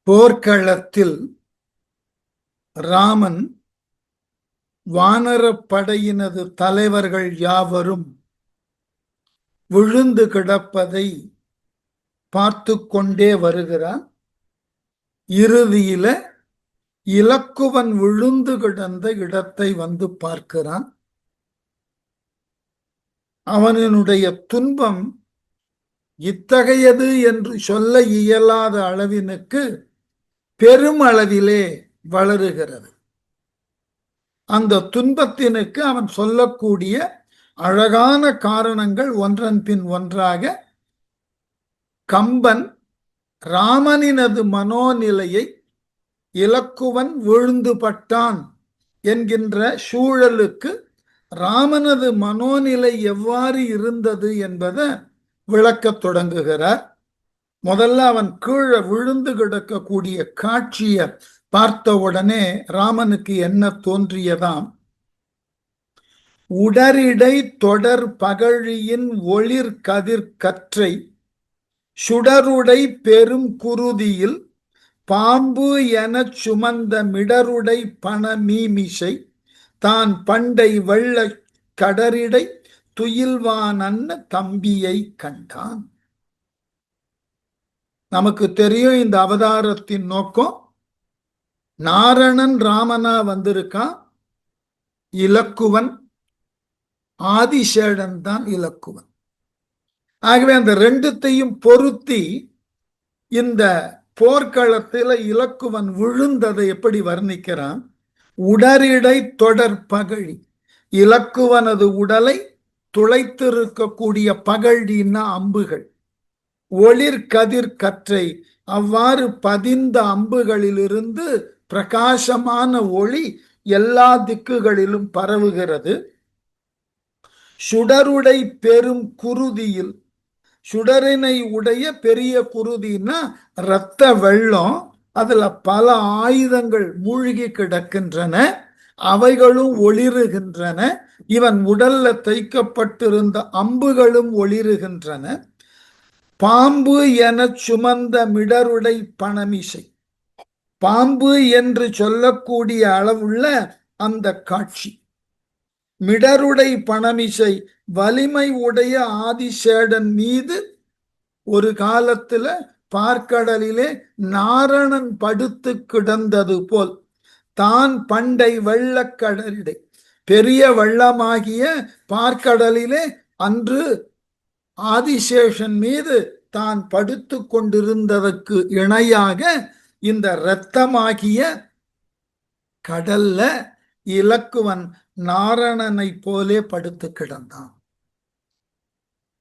போர்க்களத்தில் ராமன் வானரப் படையினது தலைவர்கள் யாவரும் விழுந்து கிடப்பதை பார்த்து கொண்டே வருகிறான். இறுதியில இலக்குவன் விழுந்து கிடந்த இடத்தை வந்து பார்க்கிறான். அவனுடைய துன்பம் இத்தகையது என்று சொல்ல இயலாத அளவினுக்கு பெருமளவிலே வளருகிறது. அந்த துன்பத்தினுக்கு அவன் சொல்லக்கூடிய அழகான காரணங்கள் ஒன்றன் பின் ஒன்றாக கம்பன் ராமனினது மனோநிலையை இலக்குவன் விழுந்து பட்டான் என்கின்ற சூழலுக்கு ராமனது மனோநிலை எவ்வாறு இருந்தது என்பதை விளக்கத் தொடங்குகிறார். முதல்ல அவன் கீழே விழுந்து கிடக்கக்கூடிய காட்சியை பார்த்தவுடனே ராமனுக்கு என்ன தோன்றியதாம்? உடரிடை தொடர் பகழியின் ஒளிர் கதிர் கற்றை சுடருடை பெரும் குருதியில் பாம்பு எனச் சுமந்த மிடருடை பண மீமிசை தான் பண்டை வெள்ள கடரிடை துயில்வான் தம்பியை கண்டான். நமக்கு தெரியும் இந்த அவதாரத்தின் நோக்கம். நாரணன் ராமனா வந்திருக்கான். இலக்குவன் ஆதிசேடன் தான் இலக்குவன். ஆகவே அந்த ரெண்டுத்தையும் பொருத்தி இந்த போர்க்களத்தில் இலக்குவன் விழுந்ததை எப்படி வர்ணிக்கிறான்? உடரிடை தொடர் பகழி, இலக்குவனது உடலை துளைத்திருக்கக்கூடிய பகழின்னா அம்புகள், ஒளிர் கதிர் கற்றை, அவ்வாறு பதிந்த அம்புகளிலிருந்து பிரகாசமான ஒளி எல்லா திக்குகளிலும் பரவுகிறது. சுடருடை பெரும் குருதியில், சுடரினை உடைய பெரிய குருதினா இரத்த வெள்ளம், அதுல பல ஆயுதங்கள் மூழ்கி கிடக்கின்றன, அவைகளும் ஒளிருகின்றன. இவன் உடல்ல தைக்கப்பட்டிருந்த அம்புகளும் ஒளிருகின்றன. பாம்பு என சுமந்த மிடருடை பணமிசை, பாம்பு என்று சொல்லக்கூடிய அளவுள்ள அந்த காட்சி. மிடருடை பணமிசை, வலிமை உடைய ஆதிசேடன் மீது ஒரு காலத்துல பார்க்கடலிலே நாரணன் படுத்து கிடந்தது போல் தான் பண்டை வெள்ளக்கடலிடை, பெரிய வெள்ளமாகிய பார்க்கடலிலே அன்று ஆதிசேஷன் மீது தான் படுத்து கொண்டிருந்ததற்கு இணையாக இந்த இரத்தமாகிய கடல்ல இலக்குவன் நாரணனை போலே படுத்து கிடந்தான்.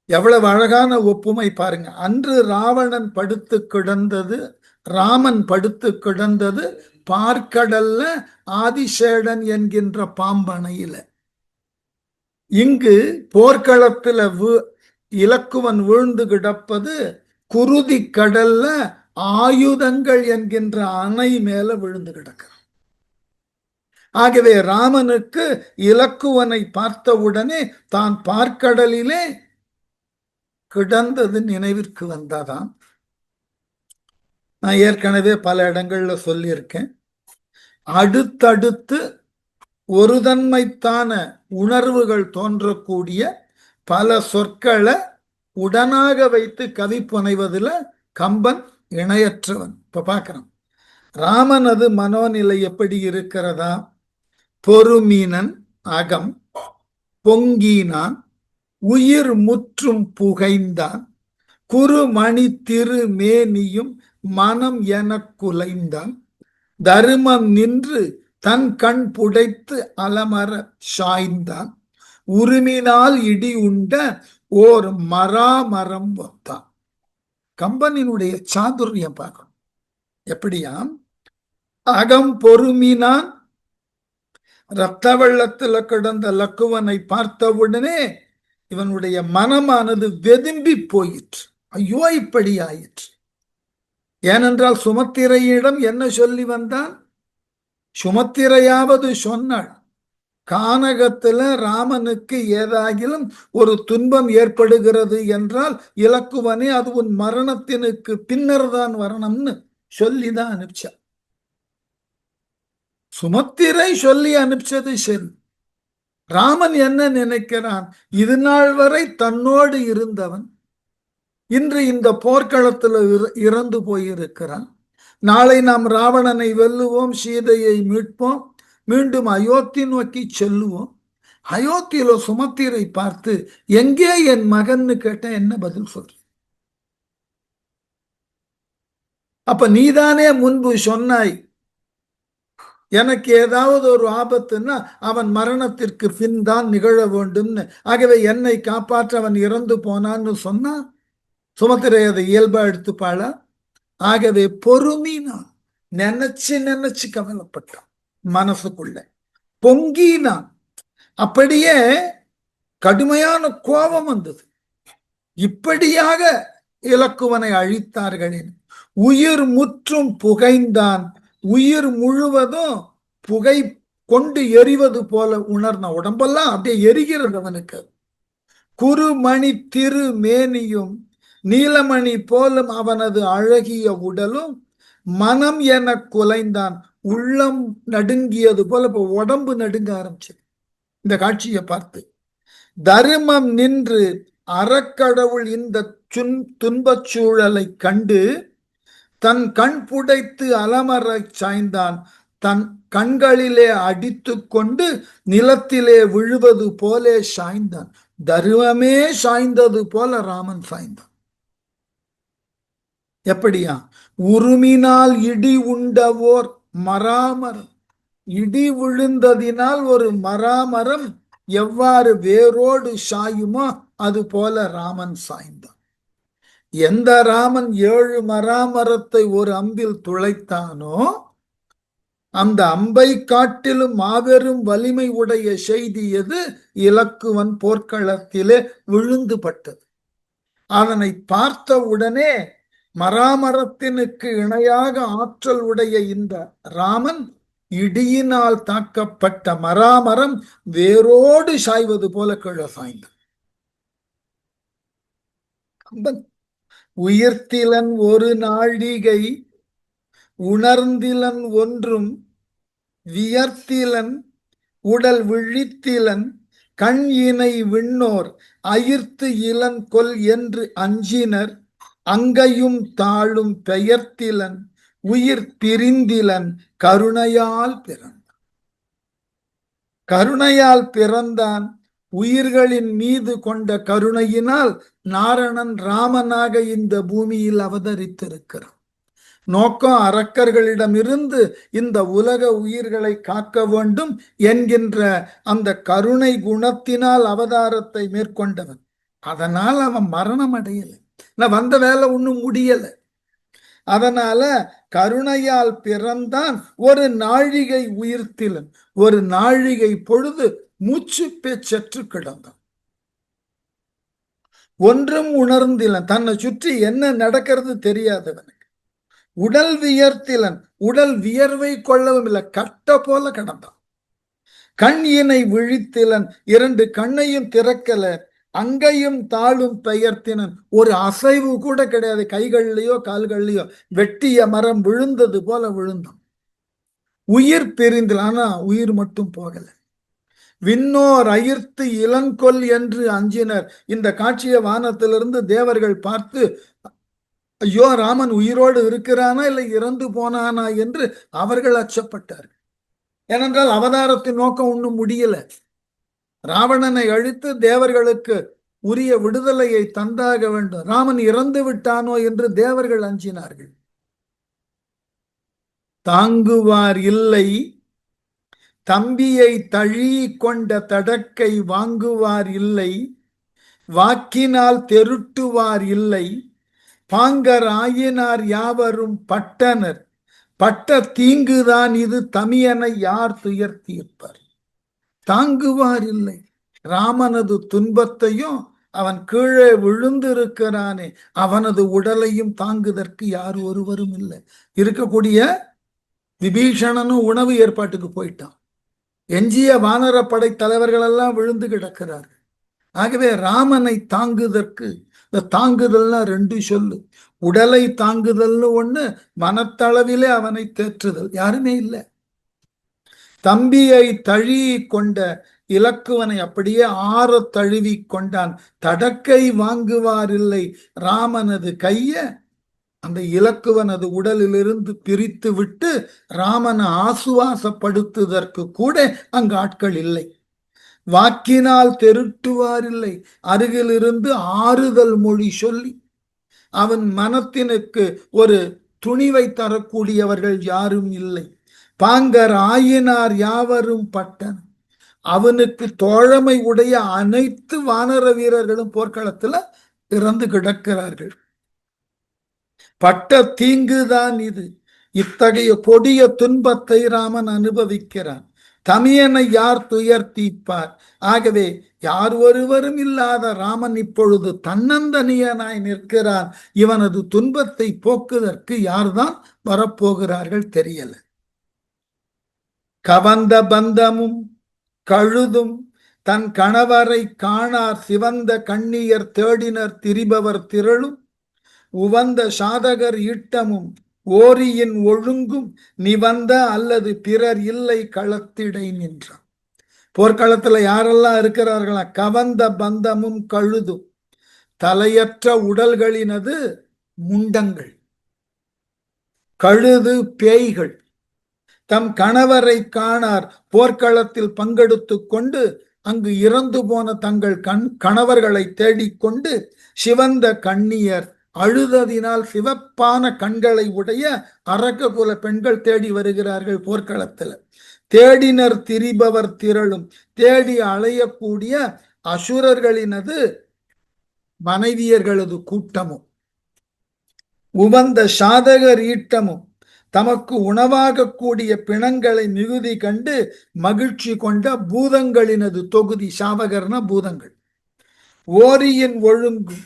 எவ்வளவு அழகான ஒப்புமை பாருங்க. அன்று ராவணன் படுத்து கிடந்தது, ராமன் படுத்து கிடந்தது பார்க்கடல்ல ஆதிசேடன் என்கின்ற பாம்பனையில. இங்கு போர்க்களத்துல இலக்குவன் விழுந்து கிடப்பது குருதி கடல்ல ஆயுதங்கள் என்கின்ற அணை மேல விழுந்து கிடக்கிறான். ஆகவே ராமனுக்கு இலக்குவனை பார்த்தவுடனே தான் பார்க்கடலிலே கிடந்தது நினைவிற்கு வந்தாதான். நான் ஏற்கனவே பல இடங்கள்ல சொல்லியிருக்கேன். அடுத்தடுத்து ஒரு தன்மைத்தான உணர்வுகள் தோன்றக்கூடிய பல சொற்களை உடனாக வைத்து கவி புனைவதில் கம்பன் இணையற்றவன். இப்ப பார்க்கிறோம் ராமனது மனோநிலை எப்படி இருக்கிறதா? பொறுமீனன் அகம் பொங்கினான், உயிர் முற்றும் புகைந்தான், குறுமணி திரு மேனியும் மனம் என குலைந்தான், தருமம் நின்று தன் கண் புடைத்து அலமர சாய்ந்தான், உருமினால் இடி உண்ட ஓர் மராமரம் ஒத்தான். கம்பனினுடைய சாதுரியம் பார்க்கணும். எப்படியாம்? அகம் பொறுமினான், இரத்த வெள்ளத்துல கிடந்த லக்குவனை பார்த்தவுடனே இவனுடைய மனமானது வெதும்பி போயிற்று. ஐயோ இப்படி ஆயிற்று. ஏனென்றால் சுமத்திரையிடம் என்ன சொல்லி வந்தான்? சுமத்திரையாவது சொன்னாள், கானகத்துல ராமனுக்கு ஏதாகிலும் ஒரு துன்பம் ஏற்படுகிறது என்றால் இலக்குவனே அது உன் மரணத்தினுக்கு பின்னர் தான் வரணும்னு சொல்லிதான் அனுப்பிச்சா. சுமத்திரை சொல்லி அனுப்பிச்சது சரி. ராமன் என்ன நினைக்கிறான்? இது நாள் வரை தன்னோடு இருந்தவன் இன்று இந்த போர்க்களத்தில் இறந்து போயிருக்கிறான். நாளை நாம் ராவணனை வெல்லுவோம், சீதையை மீட்போம், மீண்டும் அயோத்தி நோக்கி செல்லுவோம். அயோத்தியில சுமத்திரை பார்த்து எங்கே என் மகன்னு கேட்ட என்ன பதில் சொல்ற? அப்ப நீதானே முன்பு சொன்னாய் எனக்கு ஏதாவது ஒரு ஆபத்துன்னா அவன் மரணத்திற்கு பின் தான் நிகழ வேண்டும்னு. ஆகவே என்னை காப்பாற்ற அவன் இறந்து போனான்னு சொன்னா சுமத்திரை அதை இயல்பா எடுத்துப்பாளா? ஆகவே பொறுமினான், நினைச்சு நினைச்சு கவலைப்பட்டான், மனசுக்குள்ள பொங்கினான். அப்படியே கடுமையான கோபம் வந்தது. இப்படியாக இலக்குவனை அழித்தார்களே. உயிர் முற்றும் புகைந்தான், உயிர் முழுவதும் புகை கொண்டு எரிவது போல உணர்ந்த உடம்பெல்லாம் அப்படியே எரிகிறது அவனுக்கு. குறுமணி திரு மேனியும் நீலமணி போலும் அவனது அழகிய உடலும் மனம் என குலைந்தான், உள்ளம் நடுங்கியது போல இப்ப உடம்பு நடுங்க ஆரம்பிச்சு இந்த காட்சியை பார்த்து. தர்மம் நின்று அறக்கடவுள் இந்த துன்பச் சூழலை கண்டு தன் கண் புடைத்து அலமரை சாய்ந்தான், தன் கண்களிலே அடித்து கொண்டு நிலத்திலே விழுவது போலே சாய்ந்தான். தர்மமே சாய்ந்தது போல ராமன் சாய்ந்தான். எப்படியா? உருமினால் இடி உண்டவோர் மராமரம், இடி விழுந்ததினால் ஒரு மராமரம் எவ்வாறு வேரோடு சாயுமோ அது போல ராமன் சாய்ந்தான். எந்த ராமன் 7 மராமரத்தை ஒரு அம்பில் துளைத்தானோ அந்த அம்பை காட்டிலும் மாபெரும் வலிமை உடைய செய்தி எது? இலக்குவன் போர்க்களத்திலே விழுந்து பட்டது. அதனை பார்த்த உடனே மராமரத்தினுக்கு இணையாக ஆற்றல் உடைய இந்த ராமன் இடியினால் தாக்கப்பட்ட மராமரம் வேரோடு சாய்வது போல கீழே சாய்ந்தான். உயிர்த்திலன் ஒரு நாழிகை உணர்ந்திலன் ஒன்றும் வியர்த்திலன் உடல் விழித்திலன் கண் இணை விண்ணோர் அயிர்த்து இளன் கொல் என்று அஞ்சினர் அங்கையும் தாழும் பெயர்த்திலன் உயிர் பிரிந்திலன் கருணையால் பிறந்தான். கருணையால் பிறந்தான். உயிர்களின் மீது கொண்ட கருணையினால் நாரணன் ராமனாக இந்த பூமியில் அவதரித்திருக்கிறான். நோக்கம் அரக்கர்களிடமிருந்து இந்த உலக உயிர்களை காக்க வேண்டும் என்கின்ற அந்த கருணை குணத்தினால் அவதாரத்தை மேற்கொண்டவன். அதனால் அவன் மரணம் அடையலை. நான் வந்த வேலை ஒன்றும் முடியல. அதனால கருணையால் பிறந்தான். ஒரு நாழிகை உயிர்த்திலன், ஒரு நாழிகை பொழுது மூச்சு பேச்சற்று கிடந்தான். ஒன்றும் உணர்ந்திலன், தன்னை சுற்றி என்ன நடக்கிறது தெரியாதவனுக்கு. உடல் வியர்த்திலன், உடல் வியர்வை கொள்ளவும் இல்லை, கட்ட போல கிடந்தான். கண் இணை விழித்திலன், 2 கண்ணையும் திறக்கல. அங்கையும் தாழும் பெயர்த்தினன், ஒரு அசைவு கூட கிடையாது, கைகள்லயோ கால்கள்லயோ. வெட்டிய மரம் விழுந்தது போல விழுந்தான். உயிர் பிரிந்தில், ஆனா உயிர் மட்டும் போகல. விண்ணோர் அயிர்த்து இளங்கொல் என்று அஞ்சினர். இந்த காட்சியை வானத்திலிருந்து தேவர்கள் பார்த்து ஐயோ ராமன் உயிரோடு இருக்கிறானா இல்லை இறந்து போனானா என்று அவர்கள் அச்சப்பட்டார்கள். ஏனென்றால் அவதாரத்தின் நோக்கம் ஒன்றும் முடியல. ராவணனை அழித்து தேவர்களுக்கு உரிய விடுதலையை தந்தாக வேண்டும். ராமன் இறந்து விட்டானோ என்று தேவர்கள் அஞ்சினார்கள். தாங்குவார் இல்லை தம்பியை தழி கொண்ட தடக்கை வாங்குவார் இல்லை, வாக்கினால் தெருட்டுவார் இல்லை, பாங்கர் ஆயினார் யாவரும் பட்டனர், பட்ட தீங்குதான் இது தமியனை யார் துயர் தீர்ப்பார். தாங்குவார் இல்லை. ராமனது துன்பத்தையும் அவன் கீழே விழுந்திருக்கிறானே அவனது உடலையும் தாங்குதற்கு யார் ஒருவரும் இல்லை. இருக்கக்கூடிய விபீஷணனும் உணவு ஏற்பாட்டுக்கு போயிட்டான். எஞ்சிய வானரப்படை தலைவர்கள் எல்லாம் விழுந்து கிடக்கிறார்கள். ஆகவே ராமனை தாங்குதற்கு இந்த தாங்குதல்னா ரெண்டு சொல்லு. உடலை தாங்குதல்னு ஒண்ணு, மனத்தளவிலே அவனை தேற்றுதல். யாருமே இல்லை. தம்பியை தழி கொண்ட இலக்குவனை அப்படியே ஆற தழுவி கொண்டான். தடக்கை வாங்குவாரில்லை ராமனது கைய. அந்த இலக்குவனது உடலிலிருந்து பிரித்து விட்டு ராமனை ஆசுவாசப்படுத்துவதற்கு கூட அங்கு ஆட்கள் இல்லை. வாக்கினால் தெருட்டுவாரில்லை, அருகிலிருந்து ஆறுதல் மொழி சொல்லி அவன் மனத்தினுக்கு ஒரு துணிவை தரக்கூடியவர்கள் யாரும் இல்லை. பாங்கர் ஆயினார் யாவரும் பட்டன். அவனுக்கு தோழமை உடைய அனைத்து வானர வீரர்களும் போர்க்களத்துல இறந்து கிடக்கிறார்கள். பட்ட தீங்குதான் இது. இத்தகைய கொடிய துன்பத்தை ராமன் அனுபவிக்கிறான். தமியனை யார் துயர் தீர்ப்பார்? ஆகவே யார் ஒருவரும் இல்லாத ராமன் இப்பொழுது தன்னந்தனியனாய் நிற்கிறான். இவனது துன்பத்தை போக்குவதற்கு யார்தான் வரப்போகிறார்கள் தெரியல. கவந்த பந்தமும் கழுதும் தன் கணவரை காணார் சிவந்த கண்ணியர் தேடினர் திரிபவர் திரளும் உவந்த சாதகர் ஈட்டமும் ஓரியின் ஒழுங்கும் நிவந்த அல்லது பிறர் இல்லை களத்திடை நின்றான். போர்க்களத்துல யாரெல்லாம் இருக்கிறார்களா? கவந்த பந்தமும் கழுதும், தலையற்ற உடல்களினது முண்டங்கள். கழுது பேய்கள். தம் கணவரை காணார், போர்க்களத்தில் பங்கெடுத்து கொண்டு அங்கு இறந்து போன தங்கள் கணவர்களை தேடிக்கொண்டு சிவந்த கண்ணியர், அழுததினால் சிவப்பான கண்களை உடைய அரக்ககுல பெண்கள் தேடி வருகிறார்கள் போர்க்களத்தில். தேடினர் திரிபவர் திரளும், தேடி அலையக்கூடிய அசுரர்களினது மனைவியர்களது கூட்டமும். உவந்த சாதகர் ஈட்டமும், தமக்கு உணவாக கூடிய பிணங்களை மிகுதி கண்டு மகிழ்ச்சி கொண்ட பூதங்களினது தொகுதி. சாவகர்னா பூதங்கள். ஓரியின் ஒழுங்கும்,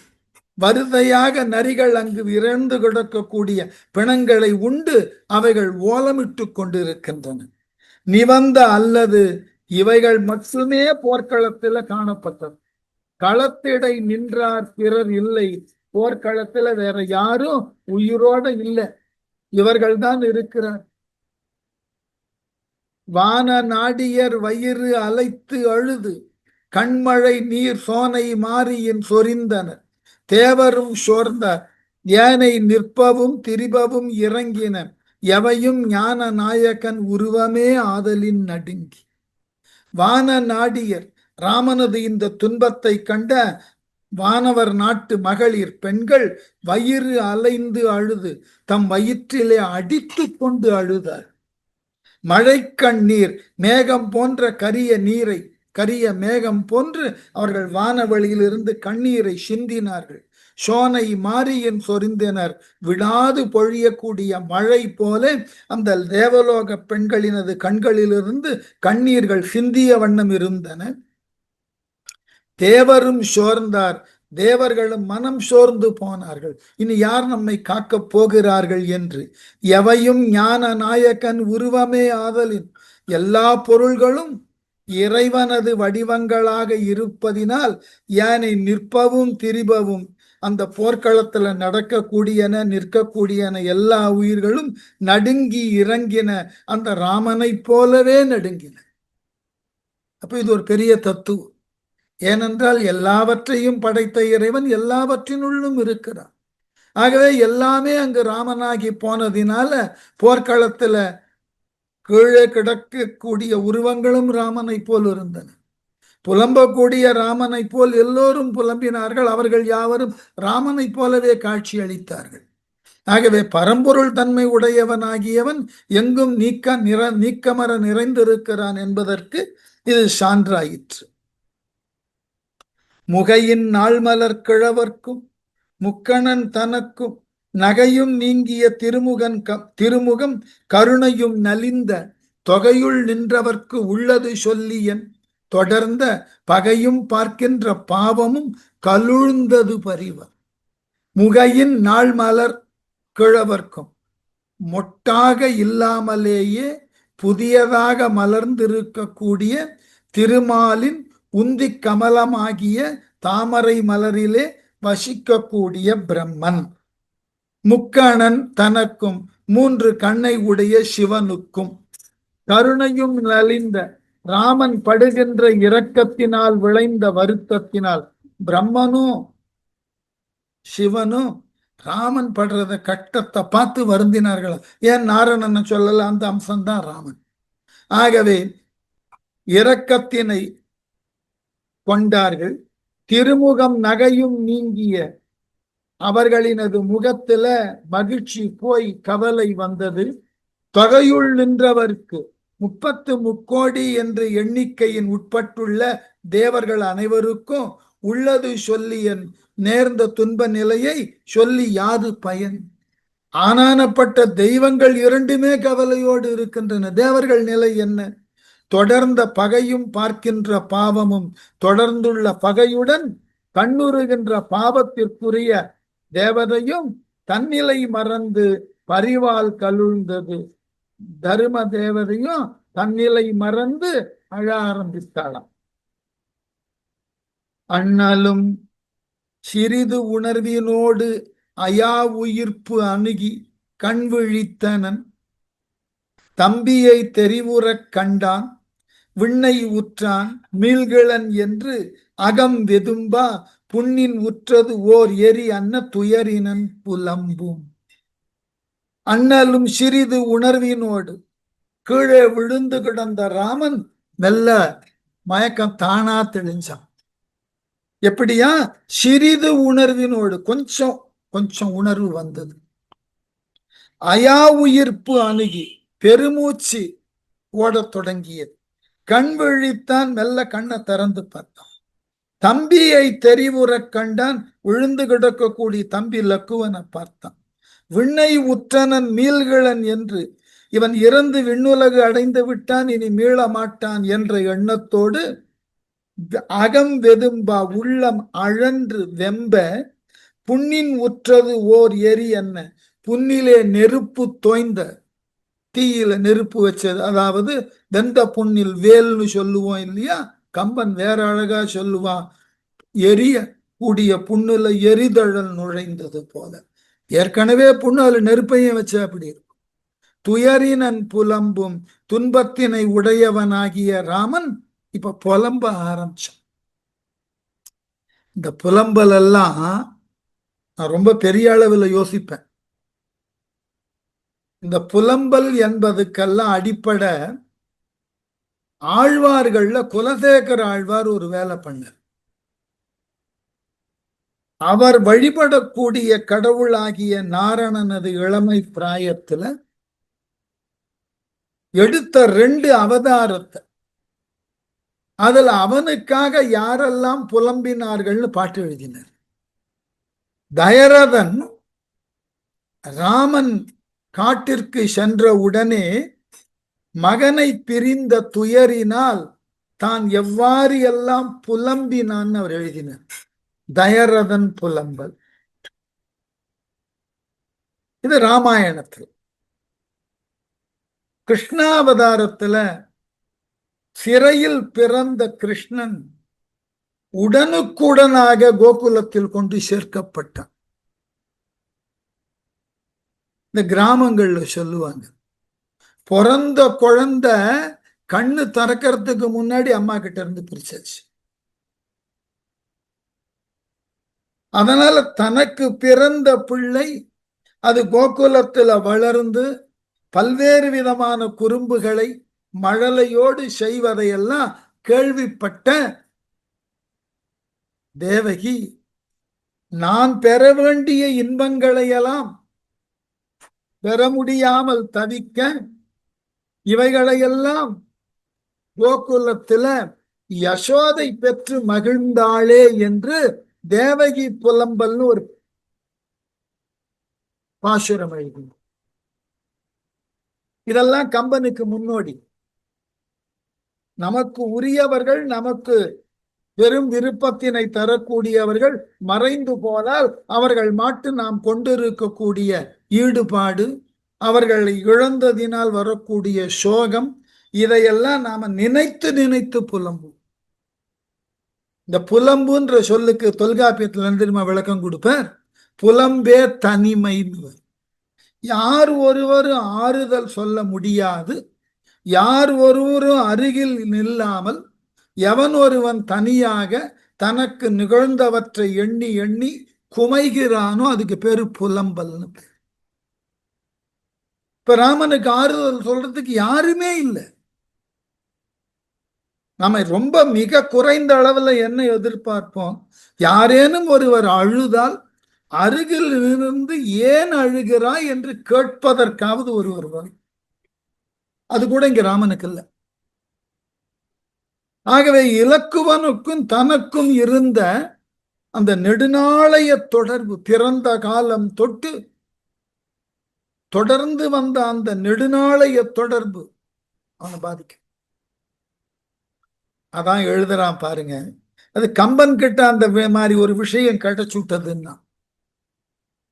வருதையாக நரிகள் அங்கு இறந்து கிடக்கக்கூடிய பிணங்களை உண்டு அவைகள் ஓலமிட்டு கொண்டிருக்கின்றன. நிவந்த அல்லது இவைகள் மட்டுமே போர்க்களத்தில் காணப்பட்டது. களத்திடை நின்றார் பிறர் இல்லை. போர்க்களத்துல வேற யாரும் உயிரோட இல்லை, இவர்கள் தான் இருக்கிறார். வான நாடியர் வயிறு அலைத்து அழுது கண்மழை நீர் சோனை மாரியின் சொரிந்தனர். தேவரும் சோர்ந்தார், ஏனை நிற்பவும் திரிபவும் இறங்கின. எவையும் ஞான நாயகன் உருவமே ஆதலின் நடுங்கி. வான நாடியர், ராமனது இந்த துன்பத்தை கண்ட வானவர் நாட்டு மகளிர் பெண்கள் வயிறு அலைந்து அழுது தம் வயிற்றிலே அடித்து கொண்டு அழுதார். மழை கண்ணீர் மேகம் போன்ற கரிய மேகம் போன்று அவர்கள் வானவெளியிலிருந்து கண்ணீரை சிந்தினார்கள். சோனை மாரியின் சொரிந்தனர், விடாது பொழியக்கூடிய மழை போல அந்த தேவலோக பெண்களினது கண்களிலிருந்து கண்ணீர்கள் சிந்திய வண்ணம் இருந்தன. தேவரும் சோர்ந்தார், தேவர்களும் மனம் சோர்ந்து போனார்கள். இனி யார் நம்மை காக்கப் போகிறார்கள் என்று. எவையும் ஞான நாயகன் உருவமே ஆதலின், எல்லா பொருள்களும் இறைவனது வடிவங்களாக இருப்பதினால் யானை நிற்பவும் திரிபவும், அந்த போர்க்களத்துல நடக்கக்கூடியன நிற்கக்கூடியன எல்லா உயிர்களும் நடுங்கி இறங்கின. அந்த ராமனை போலவே நடுங்கின. அப்ப இது ஒரு பெரிய தத்துவம். ஏனென்றால் எல்லாவற்றையும் படைத்த இறைவன் எல்லாவற்றினுள்ளும் இருக்கிறான். ஆகவே எல்லாமே அங்கு ராமனாகி போனதினால போர்க்களத்துல கீழே கிடக்கக்கூடிய உருவங்களும் ராமனை போல் இருந்தன. புலம்பக்கூடிய ராமனை போல் எல்லோரும் புலம்பினார்கள். அவர்கள் யாவரும் ராமனை போலவே காட்சி அளித்தார்கள். ஆகவே பரம்பொருள் தன்மை உடையவனாகியவன் எங்கும் நீக்கமர நிறைந்திருக்கிறான் என்பதற்கு இது சான்றாயிற்று. முகையின் நாள்மலர் கிழவர்க்கும் முக்கணன் தனக்கும் நகையும் நீங்கிய திருமுகம் கருணையும் நலிந்த தொகையுள் நின்றவர்க்கு உள்ளது சொல்லியன் தொடர்ந்த பகையும் பார்க்கின்ற பாவமும் கலுழ்ந்தது பரிவர். முகையின் நாள்மலர் கிழவர்க்கும், மொட்டாக இல்லாமலேயே புதியதாக மலர்ந்திருக்கக்கூடிய திருமாலின் உந்தி கமலமாகிய தாமரை மலரிலே வசிக்கக்கூடிய பிரம்மன், முக்கணன் தனக்கும் 3 கண்ணை உடைய சிவனுக்கும், கருணையும் நலிந்த ராமன் படுகின்ற இரக்கத்தினால் விளைந்த வருத்தத்தினால் பிரம்மனும் சிவனும் ராமன் படுறத கட்டத்தை பார்த்து வருந்தினார்கள். ஏன் நாரணனை சொல்லல? அந்த அம்சம்தான் ராமன். ஆகவே இரக்கத்தினை கொண்டார்கள். திருமுகம் நகையும் நீங்கிய அவர்களினது முகத்துல மகிழ்ச்சி போய் கவலை வந்தது. தொகையுள் நின்றவர்க்கு 33 என்று எண்ணிக்கையின் உட்பட்டுள்ள தேவர்கள் அனைவருக்கும் உள்ளது சொல்லிய நேர்ந்த துன்ப நிலையை சொல்லி யாது பயன்? ஆனானப்பட்ட தெய்வங்கள் 2மே கவலையோடு இருக்கின்றன. தேவர்கள் நிலை என்ன? தொடர்ந்த பகையும் பார்க்கின்ற பாவமும், தொடர்ந்துள்ள பகையுடன் கண்ணுறுகின்ற பாவத்திற்குரிய தேவதையும் தன்னிலை மறந்து பரிவால் கலுழ்ந்தது. தர்ம தேவதையும் தன்னிலை மறந்து அழ ஆரம்பித்தாளாம். அண்ணலும் சிறிது உணர்வினோடு அயா உயிர்ப்பு அணுகி கண் விழித்தனன், தம்பியை தெரிவுறக் கண்டான், விண்ணை உற்றான் மீள்கிழன் என்று அகம் வெதும்பா புண்ணின் உற்றது ஓர் எரி அன்ன துயரினன் புலம்பும். அண்ணலும் சிறிது உணர்வினோடு கீழே விழுந்து கிடந்த ராமன் மெல்ல மயக்கம் தானா தெளிஞ்சான். எப்படியா? சிறிது உணர்வினோடு கொஞ்சம் உணர்வு வந்தது. அயா உயிர்ப்பு அணுகி பெருமூச்சு ஓடத் தொடங்கியது. கண் விழித்தான், மெல்ல கண்ணை திறந்து பார்த்தான். தம்பியை தெரிவுறக் கண்டான், விழுந்து கிடக்கக்கூடிய தம்பி லக்குவனை பார்த்தான். விண்ணை உற்றனன் மீள்கிழன் என்று, இவன் இறந்து விண்ணுலகு அடைந்து விட்டான், இனி மீள மாட்டான் என்ற எண்ணத்தோடு அகம் வெதும்பா உள்ளம் அழன்று வெம்ப புண்ணின் உற்றது ஓர் எரி என்ன, புண்ணிலே நெருப்பு தோய்ந்த, தீயில நெருப்பு வச்சது, அதாவது வெந்த புண்ணில் வேல்னு சொல்லுவோம் இல்லையா? கம்பன் வேற அழகா சொல்லுவான், எரிய கூடிய புண்ணுல எரிதழல் நுழைந்தது போல. ஏற்கனவே புண்ணு அதுல நெருப்பையும் வச்ச அப்படி இருக்கும். துயரினன் புலம்பும், துன்பத்தினை உடையவனாகிய ராமன் இப்ப புலம்ப ஆரம்பிச்சான். இந்த புலம்பல் எல்லாம் நான் ரொம்ப பெரிய அளவில் யோசிப்பேன். இந்த புலம்பல் என்பதுக்கெல்லாம் அடிப்படை ஆழ்வார்கள்ல குலசேகர ஆழ்வார் ஒரு வேலை பண்ணார். அவர் வழிபடக்கூடிய கடவுளாகிய நாரணனது இளமை பிராயத்துல எடுத்த 2 அவதாரத்தை, அதுல அவனுக்காக யாரெல்லாம் புலம்பினார்கள்னு பாட்டு எழுதினார். தயரதன் ராமன் காட்டிற்கு சென்ற உடனே மகனை பிரிந்த துயரினால் தான் எவ்வாறு எல்லாம் புலம்பினான் அவர் எழுதினார். தயரதன் புலம்பல். இது ராமாயணத்தில். கிருஷ்ணாவதாரத்துல சிறையில் பிறந்த கிருஷ்ணன் உடனுக்குடனாக கோகுலத்தில் கொண்டு சேர்க்கப்பட்டான். இந்த கிராமங்கள்ல சொல்லுவாங்க, பிறந்த குழந்தை கண்ணு திறக்கிறதுக்கு முன்னாடி அம்மா கிட்ட இருந்து பிரிச்சாச்சு. அதனால தனக்கு பிறந்த பிள்ளை அது கோகுலத்துல வளர்ந்து பல்வேறு விதமான குறும்புகளை மழலையோடு செய்வதையெல்லாம் கேள்விப்பட்ட தேவகி, நான் பெற வேண்டிய இன்பங்களையெல்லாம் பெற முடியாமல் தவிக்க இவைகளையெல்லாம் கோகுலத்துல யசோதை பெற்று மகிழ்ந்தாளே என்று தேவகி புலம்பல்னு ஒரு பாசுரம் எழுதி. இதெல்லாம் கம்பனுக்கு முன்னோடி. நமக்கு உரியவர்கள், நமக்கு பெரும் விருப்பத்தினை தரக்கூடியவர்கள் மறைந்து போனால் அவர்கள் மாட்டு நாம் கொண்டிருக்கக்கூடிய ஈடுபாடு, அவர்களை இழந்ததினால் வரக்கூடிய சோகம், இதையெல்லாம் நாம நினைத்து நினைத்து புலம்பும். இந்த புலம்புன்ற சொல்லுக்கு தொல்காப்பியத்துல தெரியுமா விளக்கம் கொடுப்பார்? புலம்பே தனிமை. யார் ஒருவரும் ஆறுதல் சொல்ல முடியாது, யார் ஒருவரும் அருகில் நில்லாமல் எவன் ஒருவன் தனியாக தனக்கு நிகழ்ந்தவற்றை எண்ணி எண்ணி குமைகிறானோ அதுக்கு பேரு புலம்பல்னு பேர். இப்ப ராமனுக்கு ஆறுதல் சொல்றதுக்கு யாருமே இல்லை. நாம ரொம்ப மிக குறைந்த அளவுல என்ன எதிர்பார்ப்போம்? யாரேனும் ஒருவர் அழுதால் அருகில் இருந்து ஏன் அழுகிறாய் என்று கேட்பதற்காவது ஒருவர் வரும். அது கூட இங்க ராமனுக்கு இல்லை. ஆகவே இலக்குவனுக்கும் தனக்கும் இருந்த அந்த நெடுநாளைய தொடர்பு, பிறந்த காலம் தொட்டு தொடர்ந்து வந்த அந்த நெடுநாளைய தொடர்பு அவனை பாதிக்கும். அதான் எழுதுறான் பாருங்க. அது கம்பன் கிட்ட அந்த மாதிரி ஒரு விஷயம் கிடைச்சுட்டதுன்னா,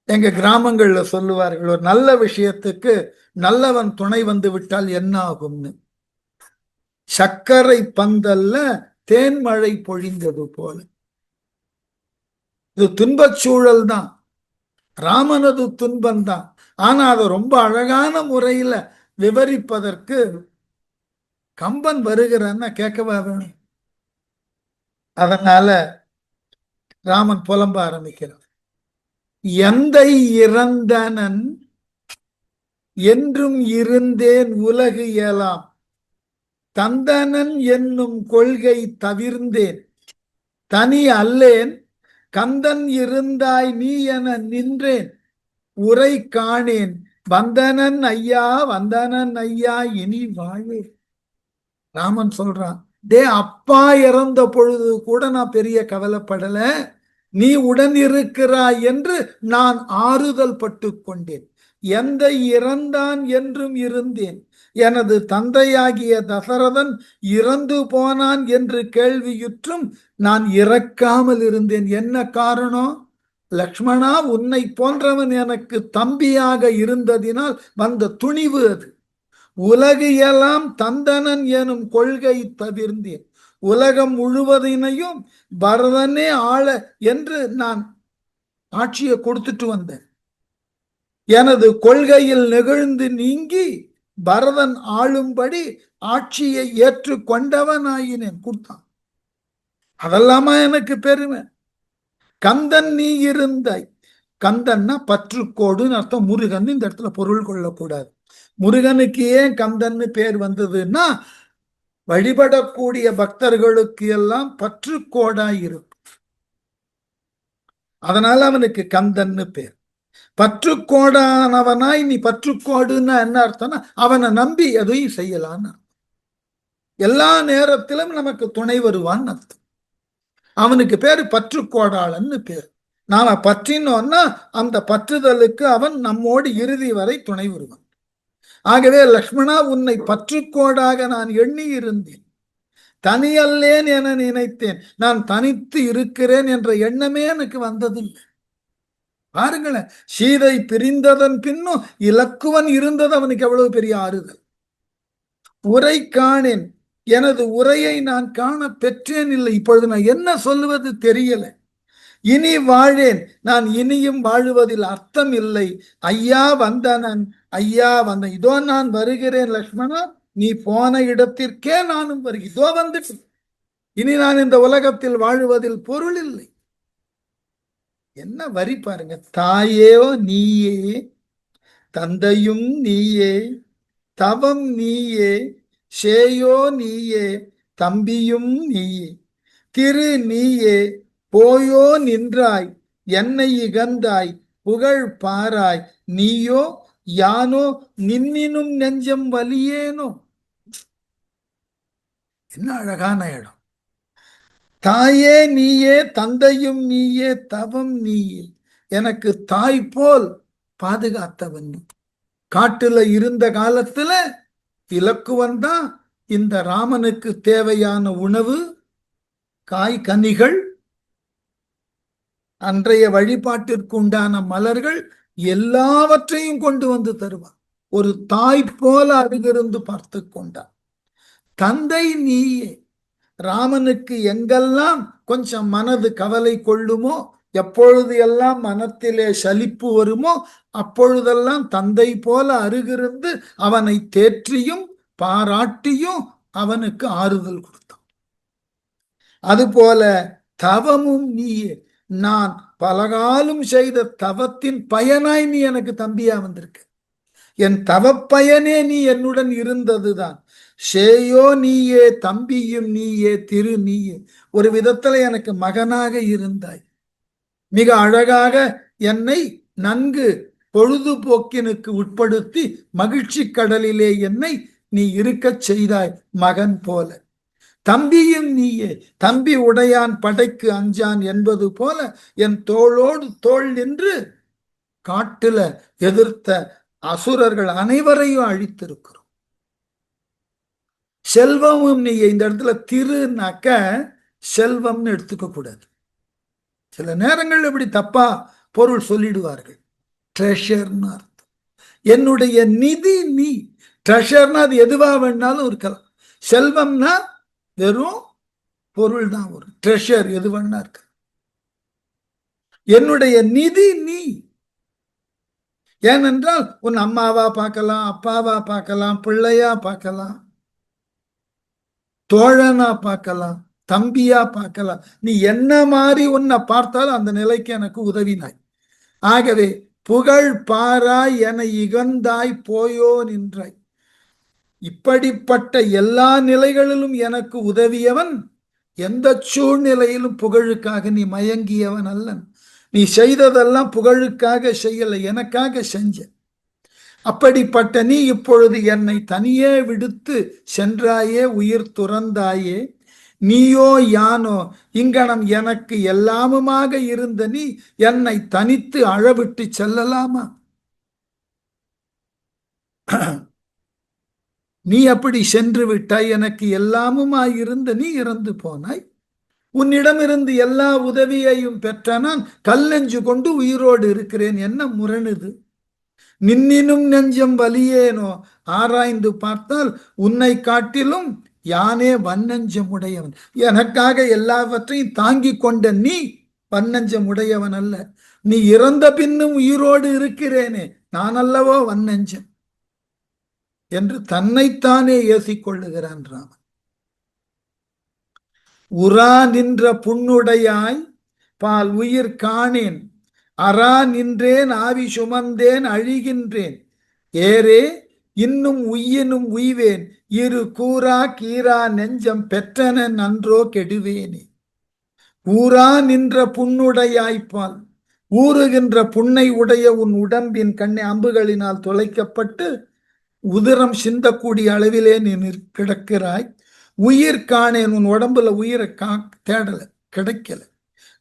எங்க கிராமங்கள்ல சொல்லுவார்கள், ஒரு நல்ல விஷயத்துக்கு நல்லவன் துணை வந்து விட்டால் என்ன ஆகும்னு. சர்க்கரை பந்தல்ல தேன்மழை பொழிந்தது போல. இது துன்பச் சூழல் தான், ராமனது துன்பம் தான். ஆனா அதை ரொம்ப அழகான முறையில விவரிப்பதற்கு கம்பன் வருகிறான்னா கேட்கவா வேணும்? அதனால ராமன் புலம்ப ஆரம்பிக்கிறான். எந்தை இறந்தனன் என்றும் இருந்தேன் உலகு இயலாம், தந்தனன் என்னும் கொள்கை தவிர்ந்தேன் தனி அல்லேன், கந்தன் இருந்தாய் நீ என நின்றேன் உரை காணேன், வந்தனன் ஐயா வந்தனன் ஐயா இனி வாழே. ராமன் சொல்றான், டே அப்பா இறந்த பொழுது கூட நான் பெரிய கவலைப்படல, நீ உடன் இருக்கிறாய் என்று நான் ஆறுதல் பட்டு கொண்டேன். எந்த இறந்தான் என்றும் இருந்தேன், எனது தந்தையாகிய தசரதன் இறந்து போனான் என்று கேள்வியுற்றும் நான் இறக்காமல் இருந்தேன். என்ன காரணம்? லக்ஷ்மணா, உன்னை போன்றவன் எனக்கு தம்பியாக இருந்ததினால் வந்த துணிவு அது. உலகு எல்லாம் தந்தனன் எனும் கொள்கை தவிர்ந்தேன், உலகம் முழுவதினையும் பரதனே ஆள என்று நான் ஆட்சியை கொடுத்துட்டு வந்தேன். எனது கொள்கையில் நெகிழ்ந்து நீங்கி பரதன் ஆளும்படி ஆட்சியை ஏற்று கொண்டவனாயினேன். கொடுத்தான். அதெல்லாமா எனக்கு பெருமை. கந்தன் நீ இருந்தாய். கந்தன்னா பற்றுக்கோடுன்னு அர்த்தம். முருகன் இந்த இடத்துல பொருள் கொள்ளக்கூடாது. முருகனுக்கு ஏன் கந்தன்னு பேர் வந்ததுன்னா, வழிபடக்கூடிய பக்தர்களுக்கு எல்லாம் பற்றுக்கோடாய் இருக்கும். அதனால அவனுக்கு கந்தன்னு பேர். பற்றுக்கோடானவனாய் நீ, பற்றுக்கோடுன்னா என்ன அர்த்தம்னா அவனை நம்பி எதையும் செய்யலான்னு. எல்லா நேரத்திலும் நமக்கு துணை வருவான்னு அர்த்தம். அவனுக்கு பேரு பற்றுக்கோடாளன்னு பேர். நாம பற்றினோன்னா அந்த பற்றுதலுக்கு அவன் நம்மோடு இறுதி வரை துணை வருவான். ஆகவே லக்ஷ்மணா, உன்னை பற்றுக்கோடாக நான் எண்ணி இருந்தேன், தனியல்லேன் என நினைத்தேன். நான் தனித்து இருக்கிறேன் என்ற எண்ணமே எனக்கு வந்ததில்லை. பாருங்களேன், சீதை பிரிந்ததன் பின்னும் இலக்குவன் இருந்தது அவனுக்கு எவ்வளவு பெரிய ஆறுதல். உரை காணேன், எனது உரையை நான் காண பெற்றேன் இல்லை. இப்பொழுது நான் என்ன சொல்லுவது தெரியல. இனி வாழேன், நான் இனியும் வாழுவதில் அர்த்தம் இல்லை. ஐயா வந்தனன், ஐயா வந்த, இதோ நான் வருகிறேன் லக்ஷ்மணா, நீ போன இடத்திற்கே நானும் வருகிறேன். இதோ வந்துட்டு, இனி நான் இந்த உலகத்தில் வாழுவதில் பொருள் இல்லை. என்ன வரி பாருங்க. தாயேயோ நீயே, தந்தையும் நீயே, தவம் நீயே, சேயோ நீயே, தம்பியும் நீயே, திரு நீயே, போயோ நின்றாய், என்னை இகந்தாய், புகழ் பாராய், நீயோ யானோ நின்னினும் நெஞ்சம் வலியேனோ. என்ன அழகான இடம். தாயே நீயே, தந்தையும் நீயே, தவம் நீயே, எனக்கு தாய் போல் பாதுகாத்தவன். காட்டுல இருந்த காலத்துல இலக்குவன் தான் இந்த ராமனுக்கு தேவையான உணவு, காய் கனிகள், அன்றைய வழிபாட்டிற்கு உண்டான மலர்கள் எல்லாவற்றையும் கொண்டு வந்து தருவார். ஒரு தாய் போல அருகிருந்து பார்த்து கொண்டார். தந்தை நீயே, ராமனுக்கு எங்கெல்லாம் கொஞ்சம் மனது கவலை கொள்ளுமோ, எப்பொழுது எல்லாம் மனத்திலே சலிப்பு வருமோ, அப்பொழுதெல்லாம் தந்தை போல அருகிருந்து அவனை தேற்றியும் பாராட்டியும் அவனுக்கு ஆறுதல் கொடுத்தான். அதுபோல தவமும் நீயே. நான் பலகாலம் செய்த தவத்தின் பயனாய் நீ எனக்கு தம்பியா வந்திருக்க. என் தவப்பயனே நீ என்னுடன் இருந்ததுதான். சேயோ நீயே, தம்பியும் நீயே, திரு நீயே. ஒரு விதத்துல எனக்கு மகனாக இருந்தாய். மிக அழகாக என்னை நன்கு பொழுதுபோக்கினுக்கு உட்படுத்தி மகிழ்ச்சி கடலிலே என்னை நீ இருக்கச் செய்தாய் மகன் போல. தம்பியும் நீயே. தம்பி உடையான் படைக்கு அஞ்சான் என்பது போல என் தோளோடு தோள் நின்று காட்டுல எதிர்த்த அசுரர்கள் அனைவரையும் அழித்திருக்கிறோம். செல்வமும் நீ. இந்த இடத்துல திருனாக்க செல்வம்னு எடுத்துக்க கூடாது. சில நேரங்கள் இப்படி தப்பா பொருள் சொல்லிடுவார்கள். ட்ரெஷர்னு அர்த்தம். என்னுடைய நிதி நீ. ட்ரெஷர்னா அது எதுவா வேணாலும் இருக்கலாம். செல்வம்னா வெறும் பொருள் தான் வரும். ட்ரெஷர் எது வேணா இருக்கு. என்னுடைய நிதி நீ. ஏனென்றால் உன் அம்மாவா பார்க்கலாம், அப்பாவா பார்க்கலாம், பிள்ளையா பார்க்கலாம், தோழனா பார்க்கலாம், தம்பியா பார்க்கலாம். நீ என்ன மாதிரி உன்னை பார்த்தாலும் அந்த நிலைக்கு எனக்கு உதவினாய். ஆகவே புகழ் பாராய் என இகந்தாய் போயோ நின்றாய். இப்படிப்பட்ட எல்லா நிலைகளிலும் எனக்கு உதவியவன். எந்த சூழ்நிலையிலும் புகழுக்காக நீ மயங்கியவன் அல்லன். நீ செய்ததெல்லாம் புகழுக்காக செய்யல, எனக்காக செஞ்ச. அப்படிப்பட்ட நீ இப்பொழுது என்னை தனியே விடுத்து சென்றாயே, உயிர் துறந்தாயே. நீயோ யானோ இங்கனம் எனக்கு எல்லாமுமாக இருந்த நீ என்னை தனித்து அழவிட்டு செல்லலாமா? நீ அப்படி சென்று விட்டாய். எனக்கு எல்லாமுமாயிருந்த நீ இறந்து போனாய். உன்னிடமிருந்து எல்லா உதவியையும் பெற்ற நான் கல்லெஞ்சு கொண்டு உயிரோடு இருக்கிறேன். என்ன முரணுது? நின்னினும் நெஞ்சம் வலியேனோ ஆராய்ந்து பார்த்தால் உன்னை காட்டிலும் யானே வன்னஞ்சம் உடையவன். எனக்காக எல்லாவற்றையும் தாங்கி கொண்ட நீ வன்னஞ்சம் உடையவன் அல்ல. நீ இறந்த பின்னும் உயிரோடு இருக்கிறேனே, நான் அல்லவோ வன்னஞ்சம் என்று தன்னைத்தானே ஏசிக்கொள்ளுகிறான் ராமன். உரா நின்ற புண்ணுடையாய் பால் உயிர் காணேன், அரா நின்றேன் ஆவி சுமந்தேன் அழிகின்றேன், ஏரே இன்னும் உய்யினும் உய்வேன், இரு கூறா கீரா நெஞ்சம் பெற்றன நன்றோ கெடுவேனே. ஊரா நின்ற புண்ணுடையாய்ப்பால், ஊறுகின்ற புண்ணை உடைய உன் உடம்பின் கண்ணை அம்புகளினால் துளைக்கப்பட்டு உதிரம் சிந்தக்கூடிய அளவிலே நீ கிடக்கிறாய். உயிர் காணேன், உன் உடம்புல உயிரை தேடல, கிடைக்கல.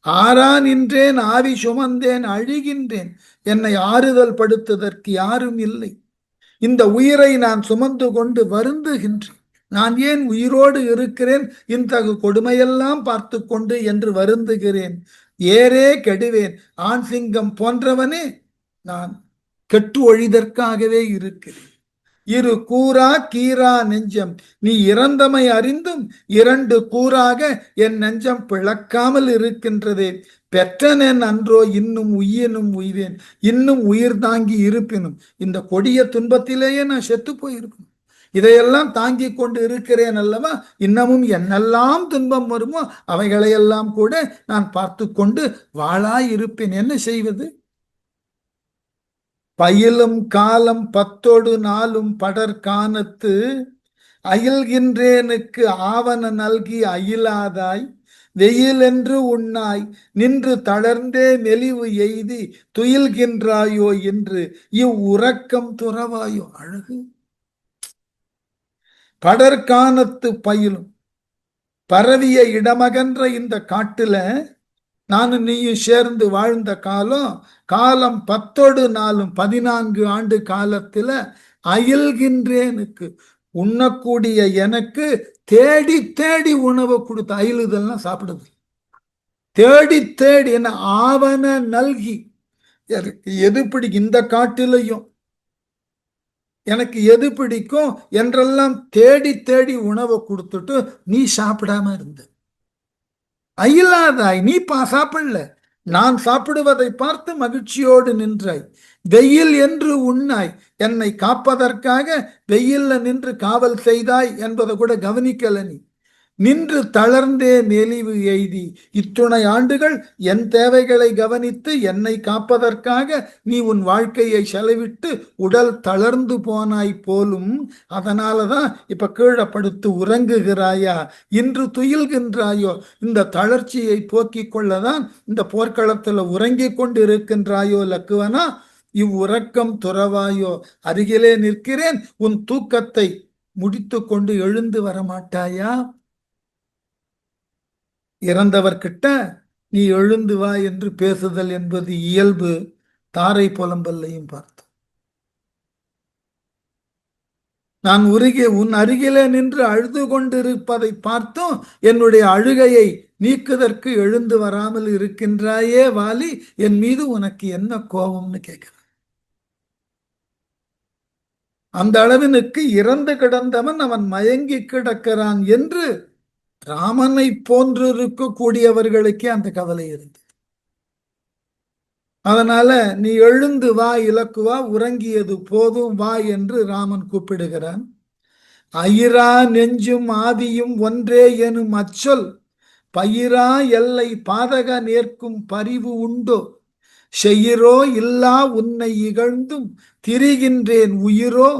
ஆறா நின்றேன் ஆவி சுமந்தேன் அழிகின்றேன், என்னை ஆறுதல் படுத்துவதற்கு யாரும் இல்லை. இந்த உயிரை நான் சுமந்து கொண்டு வருந்துகின்றேன். நான் ஏன் உயிரோடு இருக்கிறேன் இந்த கொடுமையெல்லாம் பார்த்து கொண்டு என்று வருந்துகிறேன். ஏரே கெடுவேன், ஆண் சிங்கம் போன்றவனே நான் கெட்டு ஒழிதற்காகவே இருக்கிறேன். இரு கூறா கீரா நெஞ்சம், நீ இறந்தமை அறிந்தும் இரண்டு கூறாக என் நெஞ்சம் பிளக்காமல் இருக்கின்றதே. பெற்றனேன் அன்றோ இன்னும் உய்யனும் உய்வேன், இன்னும் உயிர் தாங்கி இருப்பினும் இந்த கொடிய துன்பத்திலேயே நான் செத்து போயிருக்கணும். இதையெல்லாம் தாங்கி கொண்டு இருக்கிறேன் அல்லவா, இன்னமும் என்னெல்லாம் துன்பம் வருமோ அவைகளையெல்லாம் கூட நான் பார்த்து கொண்டு வாழாய் இருப்பேன். என்ன செய்வது? பயிலும் காலம் 10 படற்கானத்து அயில்கின்றேனுக்கு ஆவன நல்கி அயிலாதாய், வெயில் என்று உண்ணாய் நின்று தளர்ந்தே மெலிவு எய்தி துயில்கின்றாயோ என்று இவ்வுறக்கம் துறவாயோ. அழகு. படற்கானத்து பயிலும் பரவிய இடமகன்ற இந்த காட்டுல நானும் நீயும் சேர்ந்து வாழ்ந்த காலம் 10 14 ஆண்டு காலத்துல அயில்கின்றேனுக்கு உண்ணக்கூடிய எனக்கு தேடி தேடி உணவை கொடுத்து, அயிலுதெல்லாம் சாப்பிடுது, தேடி தேடி என்ன ஆவன நல்கி. எது பிடி இந்த காட்டிலையும் எனக்கு எது பிடிக்கும் என்றெல்லாம் தேடி தேடி உணவை கொடுத்துட்டு நீ சாப்பிடாம இருந்த. அயிலாதாய், நீ சாப்பிடல, நான் சாப்பிடுவதை பார்த்து மகிழ்ச்சியோடு நின்றாய். வெயில் என்று உண்ணாய், என்னை காப்பதற்காக வெயில்ல நின்று காவல் செய்தாய் என்பதை கூட கவனிக்கல. நீ நின்று தளர்ந்தே மெலிவு எய்தி இத்துணை ஆண்டுகள் என் தேவைகளை கவனித்து என்னை காப்பதற்காக நீ உன் வாழ்க்கையை செலவிட்டு உடல் தளர்ந்து போனாய் போலும். அதனாலதான் இப்ப கீழே படுத்து உறங்குகிறாயா, இன்று துயில்கின்றாயோ, இந்த தளர்ச்சியை போக்கிக் கொள்ளதான் இந்த போர்க்களத்துல உறங்கிக் கொண்டு இருக்கின்றாயோ லக்குவனா. இவ்வுறக்கம் துறவாயோ, அருகிலே நிற்கிறேன், உன் தூக்கத்தை முடித்து கொண்டு எழுந்து வரமாட்டாயா? இறந்தவர்கிட்ட நீ எழுந்து வா என்று பேசுதல் என்பது இயல்பு. தாரை புலம்பல்லையும் பார்த்தோம். நான் உன் அருகிலே நின்று அழுது கொண்டிருப்பதை பார்த்தும் என்னுடைய அழுகையை நீக்குதற்கு எழுந்து வராமல் இருக்கின்றாயே வாலி, என் மீது உனக்கு என்ன கோபம்னு கேட்கிறேன். அந்த அளவினுக்கு இறந்து கிடந்தவன் அவன் மயங்கி கிடக்கிறான் என்று ராமனை போன்று இருக்கக்கூடியவர்களுக்கே அந்த கவலை இருந்தது. அதனால நீ எழுந்து வா இலக்குவா, உறங்கியது போதும் வா என்று ராமன் கூப்பிடுகிறான். அயிரா நெஞ்சும் ஆதியும் ஒன்றே எனும் அச்சொல் பயிரா எல்லை பாதக நேர்க்கும் பரிவு உண்டோ, செய்யிரோ இல்லா உன்னை இகழ்ந்தும் திரிகின்றேன் உயிரோ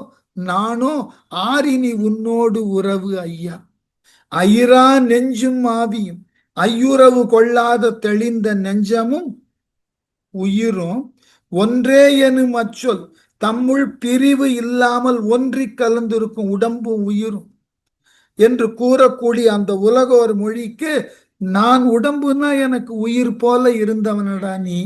நானோ ஆரினி உன்னோடு உறவு ஐயா. அயிரா நெஞ்சும் ஆவியும், ஐயுறவு கொள்ளாத தெளிந்த நெஞ்சமும் உயிரும் ஒன்றே எனும் அச்சொல், தம்முள் பிரிவு இல்லாமல் ஒன்றி கலந்திருக்கும் உடம்பும் உயிரும் என்று கூறக்கூடிய அந்த உலகோர் மொழிக்கு, நான் உடம்புனா எனக்கு உயிர் போல இருந்தவனடா நீ.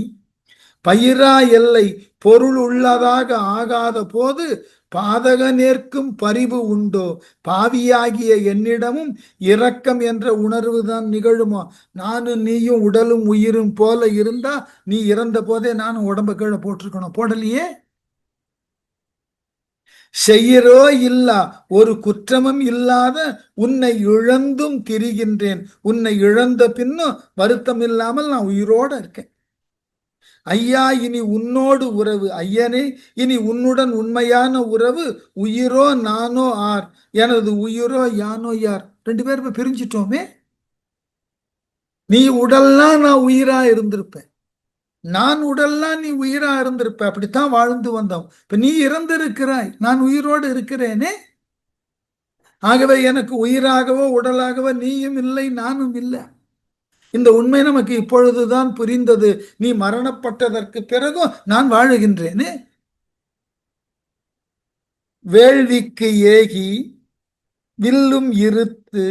பயிரா எல்லை பொருள் உள்ளதாக ஆகாத போது பாதக நேர்க்கும் பரிவு உண்டோ, பாவியாகிய என்னிடமும் இரக்கம் என்ற உணர்வுதான் நிகழுமா? நானும் நீயும் உடலும் உயிரும் போல இருந்தா நீ இறந்த போதே நானும் உடம்ப கீழே போட்டிருக்கணும், போடலையே. செய்யரோ இல்லா ஒரு குற்றமும் இல்லாத உன்னை இழந்தும் திரிகின்றேன், உன்னை இழந்த பின்னும் வருத்தம் இல்லாமல் நான் உயிரோட இருக்கேன். ஐயா இனி உன்னோடு உறவு, ஐயனே இனி உன்னுடன் உண்மையான உறவு, உயிரோ நானோ ஆர், எனது உயிரோ யானோ யார். ரெண்டு பேருமே பிரிஞ்சிட்டோமே. நீ உடல்லாம் நான் உயிரா இருந்திருப்பேன், நான் உடல்லாம் நீ உயிரா இருந்திருப்ப. அப்படித்தான் வாழ்ந்து வந்தோம். இப்ப நீ இறந்திருக்கிறாய், நான் உயிரோடு இருக்கிறேனே. ஆகவே எனக்கு உயிராகவோ உடலாகவோ நீயும் இல்லை நானும் இல்லை. இந்த உண்மை நமக்கு இப்பொழுதுதான் புரிந்தது. நீ மரணப்பட்டதற்கு பிறகும் நான் வாழுகின்றேனே. வேள்விக்கு ஏகி வில்லும் இருத்து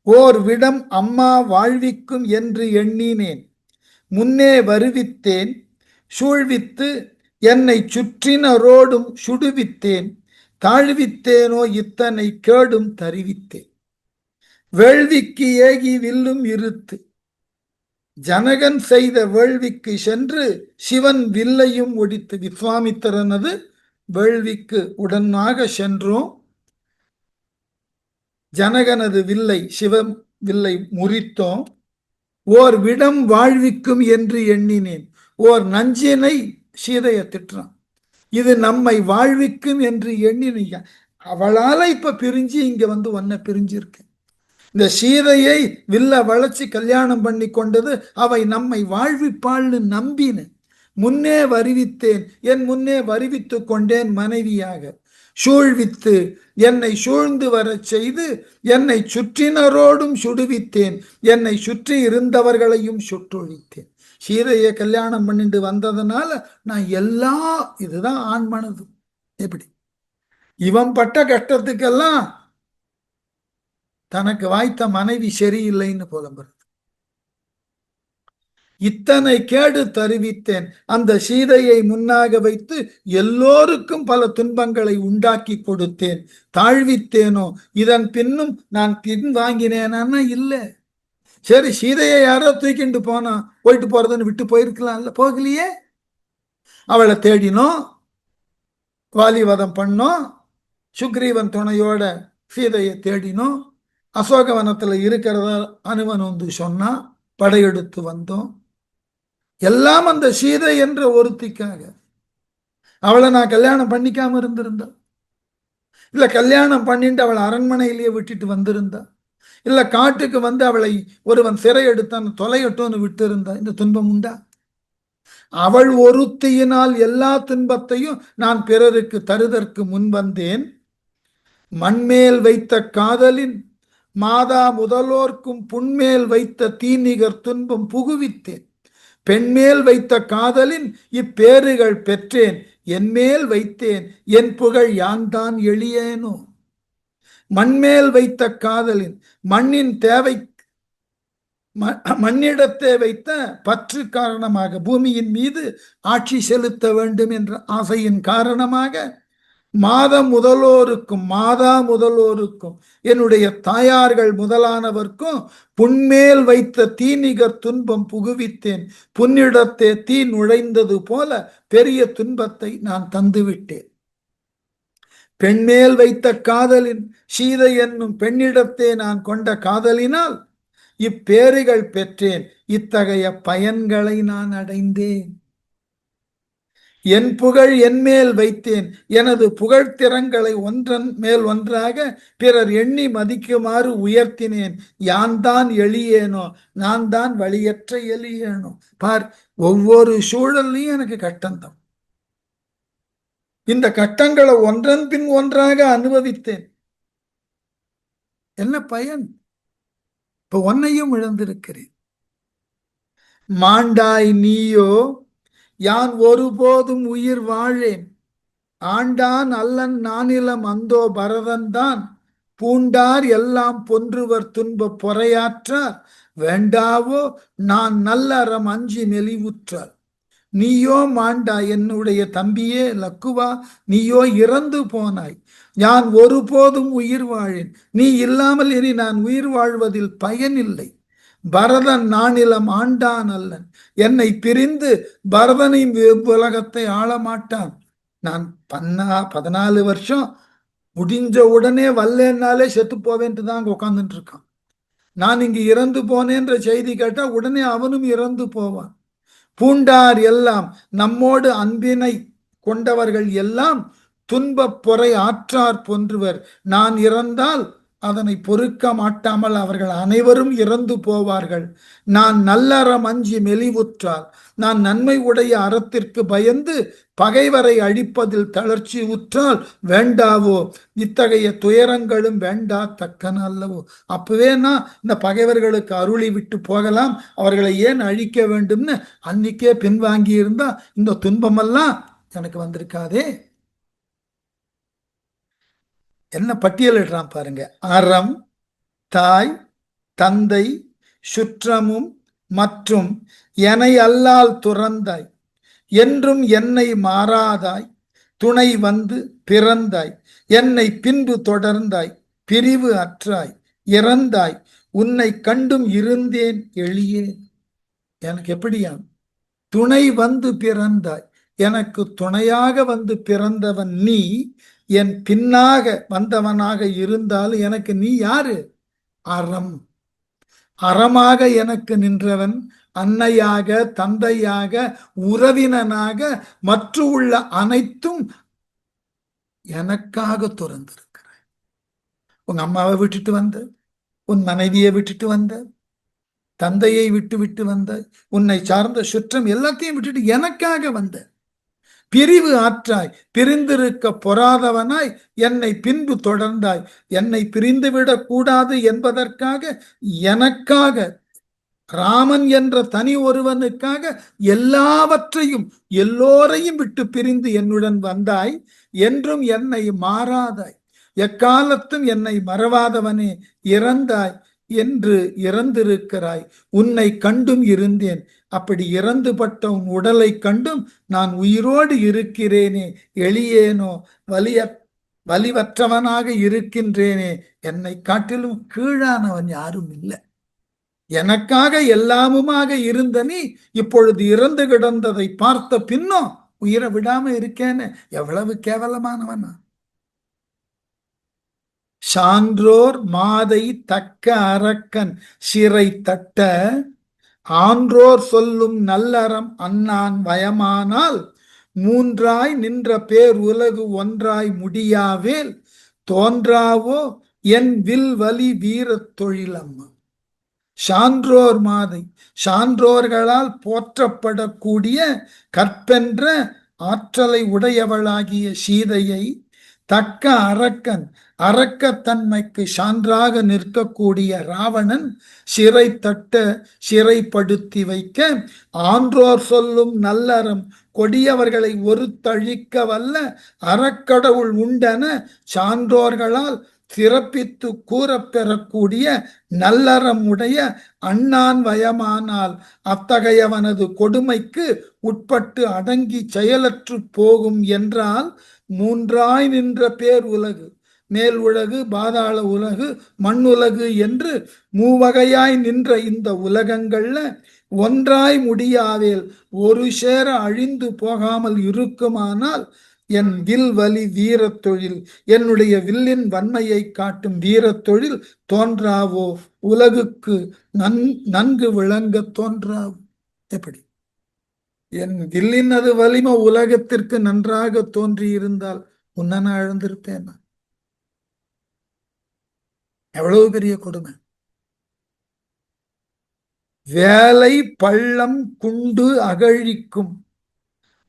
ஓர் விடம் அம்மா வாழ்விக்கும் என்று எண்ணினேன், முன்னே வருவித்தேன் சூழ்வித்து என்னை சுற்றினரோடும் சுடுவித்தேன், தாழ்வித்தேனோ இத்தனை கேடும் தருவித்தேன். வேள்விக்கு ஏகி வில்லும் இருத்து, ஜனகன் செய்த வேள்விக்கு சென்று சிவன் வில்லையும் ஒடித்து, விஸ்வாமித்திரனது வேள்விக்கு உடனாக சென்றோம். ஜனகனது வில்லை, சிவன் வில்லை முறித்தோம். ஓர் விடம் வாழ்விக்கும் என்று எண்ணினேன். ஓர் நஞ்சினை சீதையை திட்டுறான், இது நம்மை வாழ்விக்கும் என்று எண்ணினீங்க. அவளால இப்ப பிரிஞ்சு இங்க வந்து ஒன்ன பிரிஞ்சிருக்கு. இந்த சீதையை வில்ல வளைச்சு கல்யாணம் பண்ணி கொண்டது அவை நம்மை வாழ்விப்பாள்னு நம்பின. முன்னே வருவித்தேன், என் முன்னே வருவித்து கொண்டேன் மனைவியாக. சூழ்வித்து என்னை சூழ்ந்து வர செய்து என்னை சுற்றினரோடும் சுடுவித்தேன், என்னை சுற்றி இருந்தவர்களையும் சுட்டொழித்தேன். சீதையை கல்யாணம் பண்ணிட்டு வந்ததுனால நான் இதுதான் ஆண் மனது. எப்படி இவன் பட்ட கஷ்டத்துக்கெல்லாம் தனக்கு வாய்த்த மனைவி சரியில்லைன்னு புலம்புறது. இத்தனை கேடு தருவித்தேன், அந்த சீதையை முன்னாக வைத்து எல்லோருக்கும் பல துன்பங்களை உண்டாக்கி கொடுத்தேன். தாழ்வித்தேனோ இதன் பின்னும் நான் பின் வாங்கினேனா? இல்லை. சரி, சீதையை யாரோ தூக்கிண்டு போனா போயிட்டு போறதுன்னு விட்டு போயிருக்கலாம்ல, போகலையே. அவளை தேடினோம், வாலிவதம் பண்ணோம், சுக்ரீவன் துணையோட சீதையை தேடினோம், அசோகவனத்துல இருக்கிறத அனுமன் வந்து சொன்னா, படையெடுத்து வந்தோம். எல்லாம் அந்த சீதை என்ற ஒருத்திக்காக. அவளை நான் கல்யாணம் பண்ணிக்காம இருந்திருந்தா, இல்ல கல்யாணம் பண்ணிட்டு அவளை அரண்மனையிலேயே விட்டுட்டு வந்திருந்தா, இல்ல காட்டுக்கு வந்து அவளை ஒருவன் சிறை எடுத்தான் தொலையட்டோன்னு விட்டு இருந்தா, இந்த துன்பம் உண்டா? அவள் ஒருத்தியினால் எல்லா துன்பத்தையும் நான் பிறருக்கு தருதற்கு முன்வந்தேன். மண்மேல் வைத்த காதலின் மாதா முதலோர்க்கும் புண்மேல் வைத்த தீநிகர் துன்பம் புகுவித்தேன். பெண்மேல் வைத்த காதலின் இப்பேறுகள் பெற்றேன். என்மேல் வைத்தேன் என் புகழ் யான்தான் எளியேனோ. மண்மேல் வைத்த காதலின், மண்ணின் தேவை, மண்ணிடத்தை வைத்த பற்று காரணமாக, பூமியின் மீது ஆட்சி செலுத்த வேண்டும் என்ற ஆசையின் காரணமாக, மாதா முதலோருக்கும் என்னுடைய தாயார்கள் முதலானவர்க்கும் புண்மேல் வைத்த தீநிகர் துன்பம் புகுவித்தேன். புன்னிடத்தே தீ நுழைந்தது போல பெரிய துன்பத்தை நான் தந்துவிட்டேன். பெண்மேல் வைத்த காதலின், சீதை என்னும் பெண்ணிடத்தே நான் கொண்ட காதலினால் இப்பேறுகள் பெற்றேன். இத்தகைய பயன்களை நான் அடைந்தேன். என் புகழ் என்மேல் வைத்தேன். எனது புகழ்த்திறங்களை ஒன்றன் மேல் ஒன்றாக பிறர் எண்ணி மதிக்குமாறு உயர்த்தினேன். யான் தான் எளியேனோ, நான் தான் வழியற்ற எளியேனோ. பார், ஒவ்வொரு சூழல்லையும் எனக்கு கட்டம்தான். இந்த கட்டங்களை ஒன்றன் பின் ஒன்றாக அனுபவித்தேன். என்ன பயன்? இப்ப ஒன்னையும் இழந்திருக்கிறேன். மாண்டாய் நீயோ, யான் ஒருபோதும் உயிர் வாழேன். ஆண்டான் அல்லன் நானிலம் அந்தோ பரதன் தான். பூண்டார் எல்லாம் பொன்றுவர் துன்ப பொறையாற்றார். வேண்டாவோ நான் நல்லறம் அஞ்சி மெலிவுற்றார். நீயோ மாண்டா, என்னுடைய தம்பியே லக்குவா, நீயோ இறந்து போனாய். நான் ஒருபோதும் உயிர் வாழேன். நீ இல்லாமல் இனி நான் உயிர் வாழ்வதில் பயனில்லை. பரதன் நானிலம் ஆண்டான் அல்லன். என்னை பிரிந்து பரதனின் உலகத்தை ஆளமாட்டான். நான் 14 வருஷம் முடிஞ்ச உடனே வல்லேன்னாலே செத்து போவேன்ட்டு தான் அங்க உட்கார்ந்துட்டு இருக்கான். நான் இங்கு இறந்து போனேன்ற செய்தி கேட்டா உடனே அவனும் இறந்து போவான். பூண்டார் எல்லாம், நம்மோடு அன்பினை கொண்டவர்கள் எல்லாம் துன்பப் பொறை ஆற்றார் போன்றுவர். நான் இறந்தால் அதனை பொறுக்க மாட்டாமல் அவர்கள் அனைவரும் இறந்து போவார்கள். நான் நல்லறம் அஞ்சி மெலிவுற்றால், நான் நன்மை உடைய அறத்திற்கு பயந்து பகைவரை அழிப்பதில் தளர்ச்சி உற்றால் வேண்டாவோ. இத்தகைய துயரங்களும் வேண்டா தக்கன அல்லவோ. அப்பவே நான் இந்த பகைவர்களுக்கு அருளி விட்டு போகலாம், அவர்களை ஏன் அழிக்க வேண்டும்னு அன்னைக்கே பின்வாங்கி இருந்தா இந்த துன்பமெல்லாம் எனக்கு வந்திருக்காதே. என்ன பட்டியலிடுறான் பாருங்க. அறம், தாய், தந்தை, சுற்றமும் மற்றும் என்னை அல்லால் துறந்தாய். என்றும் என்னை மாறாதாய். துணை வந்து பிறந்தாய். என்னை பின்பு தொடர்ந்தாய். பிரிவு அற்றாய். இறந்தாய். உன்னை கண்டும் இருந்தேன் எளியே. எனக்கு எப்படியா? துணை வந்து பிறந்தாய். எனக்கு துணையாக வந்து பிறந்தவன் நீ. என் பின்னாக வந்தவனாக இருந்தாலும் எனக்கு நீ யாரு? அறம். அறமாக எனக்கு நின்றவன், அன்னையாக, தந்தையாக, உறவினனாக, மற்ற உள்ள அனைத்தும் எனக்காக துறந்திருக்கிறாய். உன் அம்மாவை விட்டுட்டு வந்த, உன் மனைவியை விட்டுட்டு வந்த, தந்தையை விட்டு விட்டு வந்த, உன்னை சார்ந்த சுற்றம் எல்லாத்தையும் விட்டுட்டு எனக்காக வந்த. பிரிவு ஆற்றாய். பிரிந்திருக்க பொறாதவனாய் என்னை பின்பு தொடர்ந்தாய். என்னை பிரிந்துவிடக் கூடாது என்பதற்காக, எனக்காக, ராமன் என்ற தனி ஒருவனுக்காக எல்லாவற்றையும் எல்லோரையும் விட்டு பிரிந்து என்னுடன் வந்தாய். என்றும் என்னை மாறாதாய். எக்காலத்தும் என்னை மறவாதவனே, இறந்தாய் என்று இறந்திருக்கிறாய். உன்னை கண்டும் இருந்தேன். அப்படி இறந்துபட்ட உன் உடலை கண்டும் நான் உயிரோடு இருக்கிறேனே எளியேனோ. வலிவற்றவனாக இருக்கின்றேனே. என்னை காட்டிலும் கீழானவன் யாரும் இல்லை. எனக்காக எல்லாமுமாக இருந்த நீ இப்பொழுது இறந்து கிடந்ததை பார்த்த பின்னோ உயிரை விடாம இருக்கேன்னு எவ்வளவு கேவலமானவனா. சான்றோர் மாதை தக்க அரக்கன் சிறை தட்ட ஆன்றோர் சொல்லும் நல்லறம் அண்ணான் வயமானால் மூன்றாய் நின்ற பேர் உலகு ஒன்றாய் முடியாவேல் தோன்றாவோ என் வில் வலி வீரத் தொழிலம்மா. சான்றோர் மாதை, சான்றோர்களால் போற்றப்படக்கூடிய கற்பென்ற ஆற்றலை உடையவளாகிய சீதையை தக்க அரக்கன், அரக்கத்தன்மைக்கு சான்றாக நிற்கக்கூடிய ராவணன் சிறை தட்ட, சிறைப்படுத்தி வைக்க ஆன்றோர் சொல்லும் நல்லறம் கொடியவர்களை ஒருத்தழிக்க வல்ல அறக்கடவுள் உண்டென சான்றோர்களால் சிறப்பித்து கூறப்பெறக்கூடிய நல்லறம் உடைய அண்ணான் வயமானால் அத்தகையவனது கொடுமைக்கு உட்பட்டு அடங்கி செயலற்று போகும் என்றால் மூன்றாய் நின்ற பேர் உலகு, மேல் உலகு, பாதாள உலகு, மண்ணுலகு என்று மூவகையாய் நின்ற இந்த உலகங்கள்ல ஒன்றாய் முடியாவேல் ஒரு சேர அழிந்து போகாமல் இருக்குமானால் என் வில் வலி வீரத் தொழில், என்னுடைய வில்லின் வன்மையை காட்டும் வீரத் தொழில் தோன்றாவோ, உலகுக்கு நன்கு விளங்க தோன்றாவோ. எப்படி என் வில்லினது வலிமை உலகத்திற்கு நன்றாக தோன்றி இருந்தால் உன்ன நான் இழந்திருப்பேன். எவ்வளவு பெரிய கொடுமை. வேலை பள்ளம் குண்டு அகழிக்கும்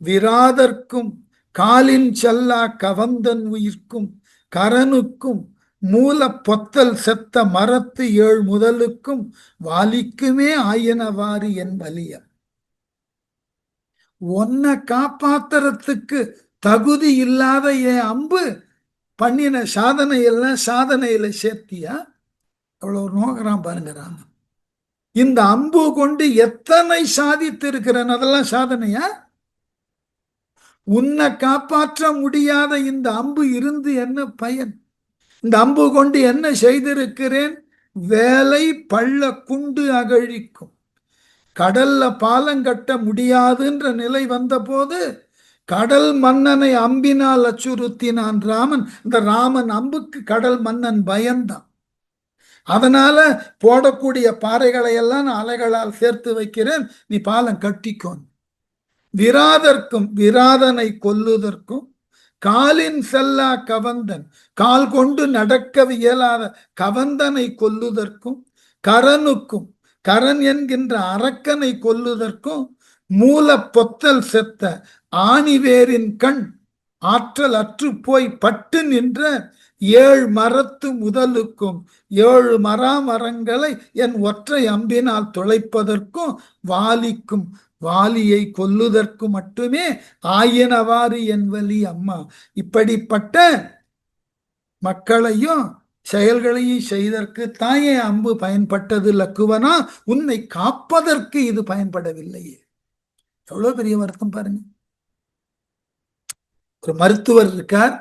விராதற்கும் காலின் செல்லா கவந்தன் உயிர்க்கும் கரனுக்கும் மூல பொத்தல் செத்த மரத்து ஏழ் முதலுக்கும் வாலிக்குமே ஆயனவாறு என் வலிய. ஒன்ன காப்பாத்துறதுக்கு தகுதி இல்லாத என் அம்பு பண்ணின சாதனை எல்லாம் சாதனையில சேர்த்தியா? அவ்வளவு நோக்கிறான் பாருங்க ராமன். இந்த அம்பு கொண்டு எத்தனை சாதித்து இருக்கிறேன், அதெல்லாம் சாதனையா? உன்னை காப்பாற்ற முடியாத இந்த அம்பு இருந்து என்ன பயன்? இந்த அம்பு கொண்டு என்ன செய்திருக்கிறேன்? வேலை பள்ள குண்டு அகழிக்கும். கடல்ல பாலம் கட்ட முடியாதுன்ற நிலை வந்த போது கடல் மன்னனை அம்பினால் அச்சுறுத்தினான் ராமன். இந்த ராமன் அம்புக்கு கடல் மன்னன் பயந்தான். அதனால போடக்கூடிய பாறைகளை எல்லாம் நான் அலைகளால் சேர்த்து வைக்கிறேன், நீ பாலம் கட்டிக்கோன். விராதற்கும், விராதனை கொல்லுதற்கும், காலின் செல்லா கவந்தன், கால் கொண்டு நடக்க இயலாத கவந்தனை கொல்லுதற்கும், கரனுக்கும், கரன் என்கின்ற அரக்கனை கொல்லுதற்கும், மூல பொத்தல் செத்த ஆணிவேரின் கண் ஆற்றல் அற்று போய் பட்டு நின்ற ஏழு மரத்து முதலுக்கும், ஏழு மரங்களை என் ஒற்றை அம்பினால் துளைப்பதற்கும், வாலிக்கும், வாலியை கொல்லுதற்கு மட்டுமே ஆயினவாறு என் வலி அம்மா. இப்படிப்பட்ட மக்களையும் செயல்களையும் செய்தற்கு தாயே அம்பு பயன்பட்டது லக்குவனா, உன்னை காப்பதற்கு இது பயன்படவில்லையே. எவ்வளவு பெரிய வருத்தம் பாருங்க. ஒரு மருத்துவர் இருக்கார்,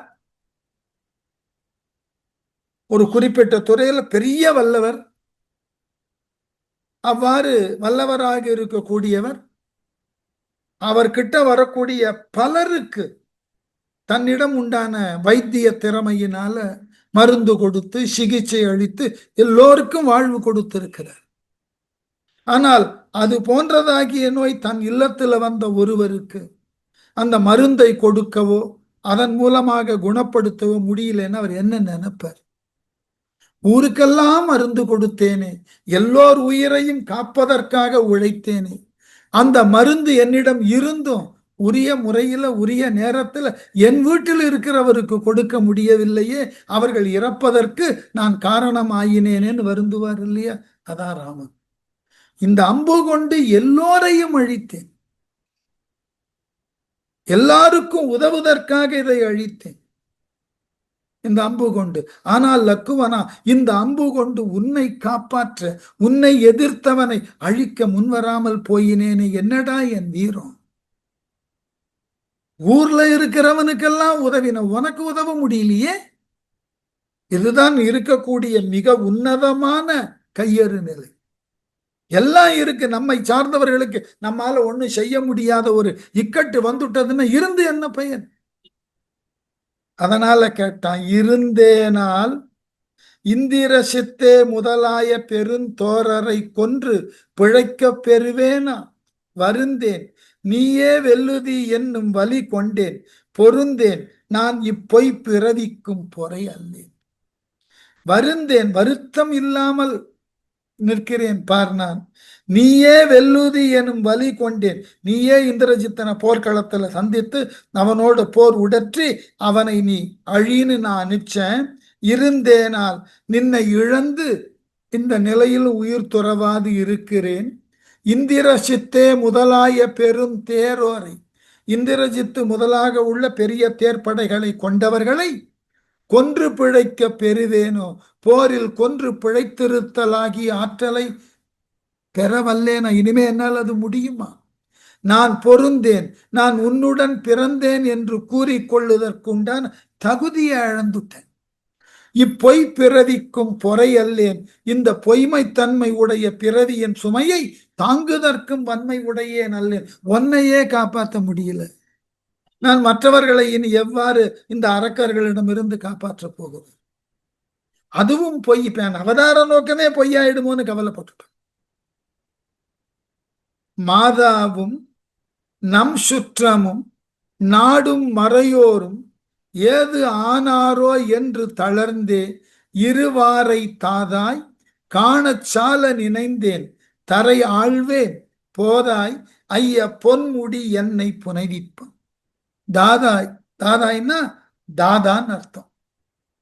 ஒரு குறிப்பிட்ட துறையில பெரிய வல்லவர். அவ்வாறு வல்லவராக இருக்கக்கூடியவர் அவர்கிட்ட வரக்கூடிய பலருக்கு தன்னிடம் உண்டான வைத்திய திறமையினால மருந்து கொடுத்து சிகிச்சை அளித்து எல்லோருக்கும் வாழ்வு கொடுத்திருக்கிறார். ஆனால் அது போன்றதாகிய நோய் தன் இல்லத்துல வந்த ஒருவருக்கு அந்த மருந்தை கொடுக்கவோ அதன் மூலமாக குணப்படுத்தவோ முடியலன்னு அவர் என்ன நினைப்பார்? ஊருக்கெல்லாம் மருந்து கொடுத்தேனே, எல்லோர் உயிரையும் காப்பதற்காக உழைத்தேனே, அந்த மருந்து என்னிடம் இருந்தும் உரிய முறையில உரிய நேரத்துல என் வீட்டில் இருக்கிறவருக்கு கொடுக்க முடியவில்லையே, அவர்கள் இறப்பதற்கு நான் காரணம் ஆயினேனேன்னு வருந்துவார் இல்லையா? அதான் ராமன். இந்த அம்பு கொண்டு எல்லோரையும் அழித்தேன், எல்லாருக்கும் உதவுவதற்காக இதை அழித்தேன் இந்த அம்பு கொண்டு. ஆனால் லக்குவனா, இந்த அம்பு கொண்டு உன்னை காப்பாற்ற, உன்னை எதிர்த்தவனை அழிக்க முன்வராமல் போயினேனே, என்னடா என் வீரம்? ஊர்ல இருக்கிறவனுக்கெல்லாம் உதவின, உனக்கு உதவ முடியலையே. இதுதான் இருக்கக்கூடிய மிக உன்னதமான கையறு நிலை. எல்லாம் இருக்கு. நம்மை சார்ந்தவர்களுக்கு நம்மால ஒண்ணும் செய்ய முடியாத ஒரு இக்கட்டு வந்துட்டதுன்னா இருந்து என்ன பயன்? அதனால கேட்டான், இருந்தேனால் இந்திர சித்தே முதலாய பெருந்தோரரை கொன்று பிழைக்க பெறுவேனா? வருந்தேன், நீயே வெல்லுதி என்னும் வலி கொண்டேன், பொருந்தேன், நான் இப்பொய் பிறவிக்கும் பொறை அல்லேன். வருந்தேன், வருத்தம் இல்லாமல் நிற்கிறேன் பார். நான் நீயே வெல்லுதி எனும் வலி கொண்டேன். நீயே இந்திரஜித்தனை போர்க்களத்துல சந்தித்து அவனோடு போர் உடற்றி அவனை நீ அழின்னு நான் அனுப்பிச்சேன். இருந்தேனால் நின்னை இழந்து இந்த நிலையில் உயிர் துறவாது இருக்கிறேன். இந்திரசித்தே முதலாய பெரும் தேரோரை, இந்திரஜித்து முதலாக உள்ள பெரிய தேர்ப்படைகளை கொண்டவர்களை கொன்று பிழைக்க பெறுவேனோ? போரில் கொன்று பிழைத்திருத்தலாகிய ஆற்றலை பெறவல்லேனா? இனிமே என்னால் அது முடியுமா? நான் பொருந்தேன், நான் உன்னுடன் பிறந்தேன் என்று கூறிக்கொள்ளுதற்குண்டான தகுதியை இழந்துட்டேன். இப்பொய் பிறவிக்கும் பொறை அல்லேன். இந்த பொய்மைத்தன்மை உடைய பிறவியின் சுமையை தாங்குதற்கும் வன்மை உடையேன் அல்லேன். ஒன்னையே காப்பாற்ற முடியல, நான் மற்றவர்களை இனி எவ்வாறு இந்த அரக்கர்களிடமிருந்து காப்பாற்ற போகுது? அதுவும் பொய். அவதார நோக்கமே பொய்யாயிடுமோன்னு கவலைப்பட்டுட்டோம். மாதாவும் நம் சுற்றமும் நாடும் மறையோரும் ஏது ஆனாரோ என்று தளர்ந்தே இருவாரை தாதாய் காணச்சால நினைந்தேன், தரை ஆழ்வேன் போதாய் ஐய பொன்முடி என்னை புனைவிப்பான். தாதாய், தாதாய்னா தாதான்னு அர்த்தம்.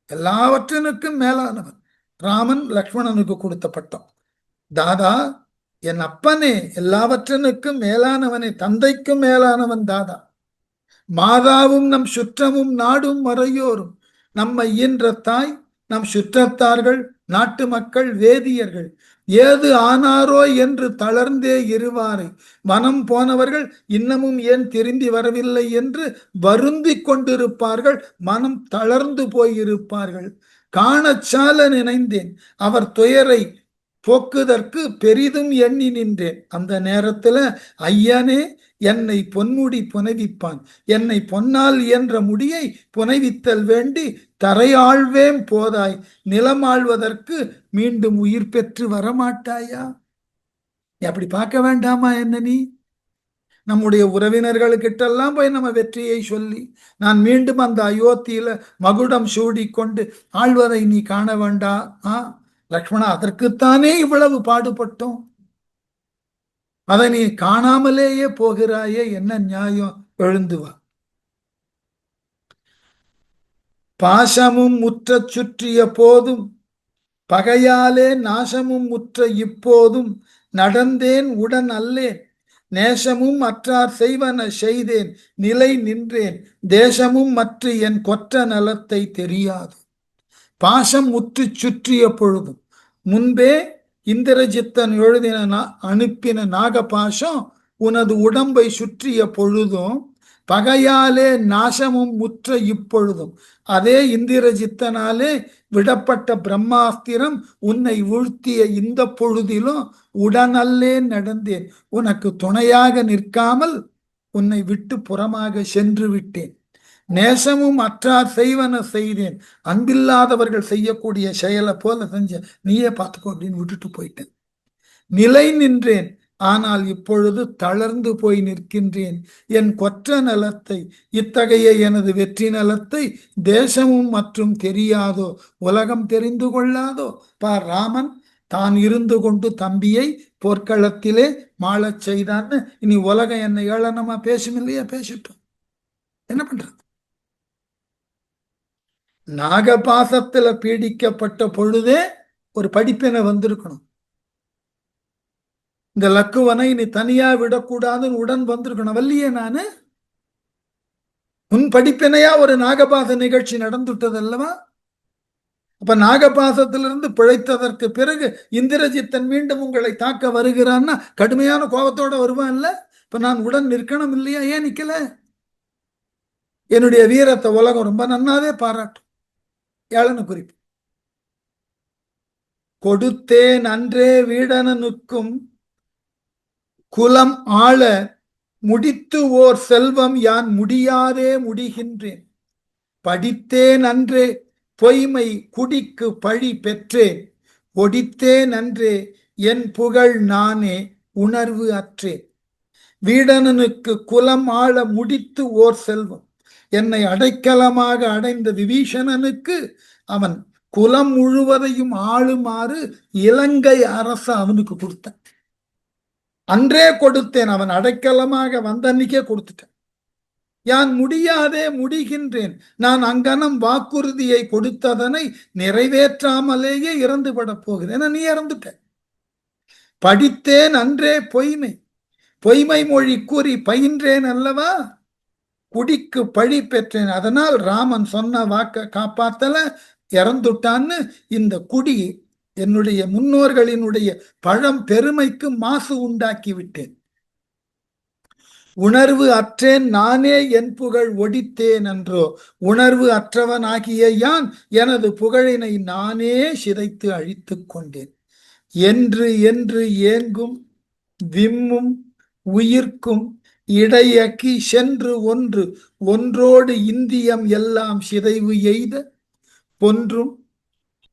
எல்லாவற்றினுக்கும் மேலானவன். ராமன் லக்ஷ்மணனுக்கு கொடுத்த பட்டம். தாதா, என் அப்பனே, எல்லாவற்றினுக்கும் மேலானவனே, தந்தைக்கும் மேலானவன் தாதா. மாதாவும் நம் சுற்றமும் நாடும் மறையோரும், நம்மை ஈன்ற தாய், நம் சுற்றத்தார்கள், நாட்டு மக்கள், வேதியர்கள் ஏது ஆனாரோ என்று தளர்ந்தே இருவாரை, வனம் போனவர்கள் இன்னமும் ஏன் திரும்பி வரவில்லை என்று வருந்தி கொண்டிருப்பார்கள், மனம் தளர்ந்து போயிருப்பார்கள். காணச்சால நினைந்தேன், அவர் துயரை போக்குதற்கு பெரிதும் எண்ணி நின்றேன். அந்த நேரத்துல ஐயனே என்னை பொன்முடி புனைவிப்பான், என்னை பொன்னால் என்ற முடியை புனைவித்தல் வேண்டி தரையாழ்வேம் போதாய், நிலமாழ்வதற்கு மீண்டும் உயிர் பெற்று வரமாட்டாயா? அப்படி பார்க்க வேண்டாமா என்ன? நீ நம்முடைய உறவினர்களுக்கிட்டெல்லாம் போய் நம்ம வெற்றியை சொல்லி நான் மீண்டும் அந்த அயோத்தியில மகுடம் சூடிக்கொண்டு ஆழ்வதை நீ காண வேண்டா? லக்ஷ்மணா, அதற்குத்தானே இவ்வளவு பாடுபட்டோம். அதை நீ காணாமலேயே போகிறாயே, என்ன நியாயம்? எழுந்து வா. பாசமும் முற்ற சுற்றிய போதும் பகையாலே நாசமும் முற்ற இப்போதும் நடந்தேன் உடன் அல்லேன், நேசமும் அற்றார் செய்வன செய்தேன், நிலை நின்றேன், தேசமும் மற்ற என் கொற்ற நலத்தை தெரியாது. பாசம் முற்று சுற்றிய பொழுதும், முன்பே இந்திரஜித்தன் எழுதின அனுப்பின நாகபாசம் உனது உடம்பை சுற்றிய பொழுதும் பகையாலே நாசமும் முற்ற இப்பொழுதும், அதே இந்திரஜித்தனாலே விடப்பட்ட பிரம்மாஸ்திரம் உன்னை வீழ்த்திய இந்த பொழுதிலும் உடனல்லே நடந்தேன். உனக்கு துணையாக நிற்காமல் உன்னை விட்டு புறமாக சென்று விட்டேன். நேசமும் அற்றார் செய்வன செய்தேன், அன்பில்லாதவர்கள் செய்யக்கூடிய செயலை போல செஞ்ச, நீயே பார்த்துக்கோ அப்படின்னு விட்டுட்டு போயிட்டேன். நிலை நின்றேன், ஆனால் இப்பொழுது தளர்ந்து போய் நிற்கின்றேன். என் கொற்ற நலத்தை, இத்தகைய எனது வெற்றி நலத்தை தேசமும் மற்றும் தெரியாதோ, உலகம் தெரிந்து கொள்ளாதோ? பார், ராமன் தான் இருந்து கொண்டு தம்பியை போர்க்களத்திலே மாளச் செய்தான்னு இனி உலகம் என்னை ஏளனமா பேசும் இல்லையா? பேசிட்டோம், என்ன பண்றது? நாகபாசத்துல பீடிக்கப்பட்ட பொழுதே ஒரு படிப்பினை வந்திருக்கணும். இந்த லக்குவனை நீ தனியா விடக்கூடாதுன்னு உடன் வந்திருக்கணும். வல்லியே நானு உன் படிப்பினையா ஒரு நாகபாச நிகழ்ச்சி நடந்துட்டது அல்லவா? அப்ப நாகபாசத்திலிருந்து பிழைத்ததற்கு பிறகு இந்திரஜித்தன் மீண்டும் உங்களை தாக்க வருகிறான்னா கடுமையான கோபத்தோட வருவான் இல்ல? இப்ப நான் உடன் நிற்கணும் இல்லையா? ஏன் நிக்கல? என்னுடைய வீரத்தை உலகம் ரொம்ப நன்னாவே பாராட்டும். ஏளன குறிப்பு. கொடுத்தேன் அன்றே வீடனுக்கும் குலம் ஆள முடித்து ஓர் செல்வம் யான் முடியாதே முடிகின்றேன். படித்தேன் அன்றே பொய்மை குடிக்கு பழி பெற்றேன். ஒடித்தேன் அன்றே என் புகழ் நானே உணர்வு அற்றேன். வீடனனுக்கு குலம் ஆள முடித்து ஓர் செல்வம். என்னை அடைக்கலமாக அடைந்த விபீஷணனுக்கு அவன் குலம் முழுவதையும் ஆளுமாறு இலங்கை அரசு அவனுக்கு கொடுத்தான். அன்றே கொடுத்தேன். அவன் அடைக்கலமாக வந்த அன்னைக்கே கொடுத்துட்டேன். யான் முடியாதே முடிகின்றேன். நான் அங்கனம் வாக்குறுதியை கொடுத்ததனை நிறைவேற்றாமலேயே இறந்து விட போகிறேன். நீ இறந்துட்ட. படித்தேன் அன்றே பொய்மை. பொய்மை மொழி கூறி பயின்றேன் அல்லவா. குடிக்கு பழி பெற்றேன். அதனால் ராமன் சொன்ன வாக்க காப்பாத்தல, இறந்துட்டான்னு இந்த குடி என்னுடைய முன்னோர்களினுடைய பழம் பெருமைக்கு மாசு உண்டாக்கி விட்டேன். உணர்வு அற்றேன் நானே என் புகழ் ஒடித்தேன் என்றோ. உணர்வு அற்றவனாகிய யான் எனது புகழினை நானே சிதைத்து அழித்துக் கொண்டேன். என்று என்று ஏங்கும் விம்மும் உயிர்க்கும் இடையக்கி சென்று ஒன்று ஒன்றோடு இந்தியம் எல்லாம் சிதைவு எய்த பொன்றும்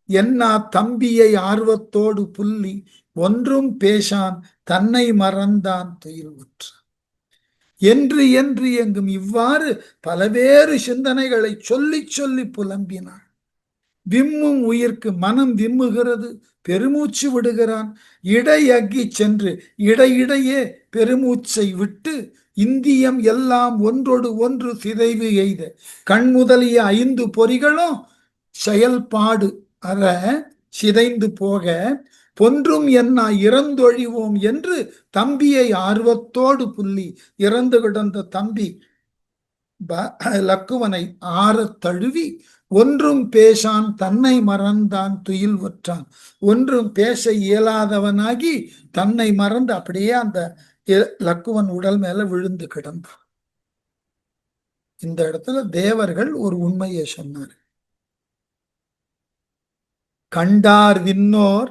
என்னா தம்பியை ஆர்வத்தோடு புள்ளி ஒன்றும் பேசான் தன்னை மறந்தான் துயில்வுற்றான். என்று என்று எங்கும் இவ்வாறு பலவேறு சிந்தனைகளை சொல்லி சொல்லி புலம்பினான். விம்மும் உயிர்க்கு மனம் விம்முகிறது, பெருமூச்சு விடுகிறான். இடையகி சென்று இடையிடையே பெருமூச்சை விட்டு இந்தியம் எல்லாம் ஒன்றோடு ஒன்று சிதைவு எய்த கண் முதலிய 5 பொறிகளும் செயல்பாடு அற சிதைந்து போக பொன்றும் என்ன இறந்தொழிவோம் என்று தம்பியை ஆர்வத்தோடு புள்ளி இறந்து கிடந்த தம்பி லக்குவனை ஆற தழுவி ஒன்றும் பேசான் தன்னை மறந்தான் துயில்வுற்றான். ஒன்றும் பேச இயலாதவனாகி தன்னை மறந்து அப்படியே அந்த லக்குவன் உடல் மேல விழுந்து கிடந்தான். இந்த இடத்துல தேவர்கள் ஒரு உண்மையை சொன்னார். கண்டார் விண்ணோர்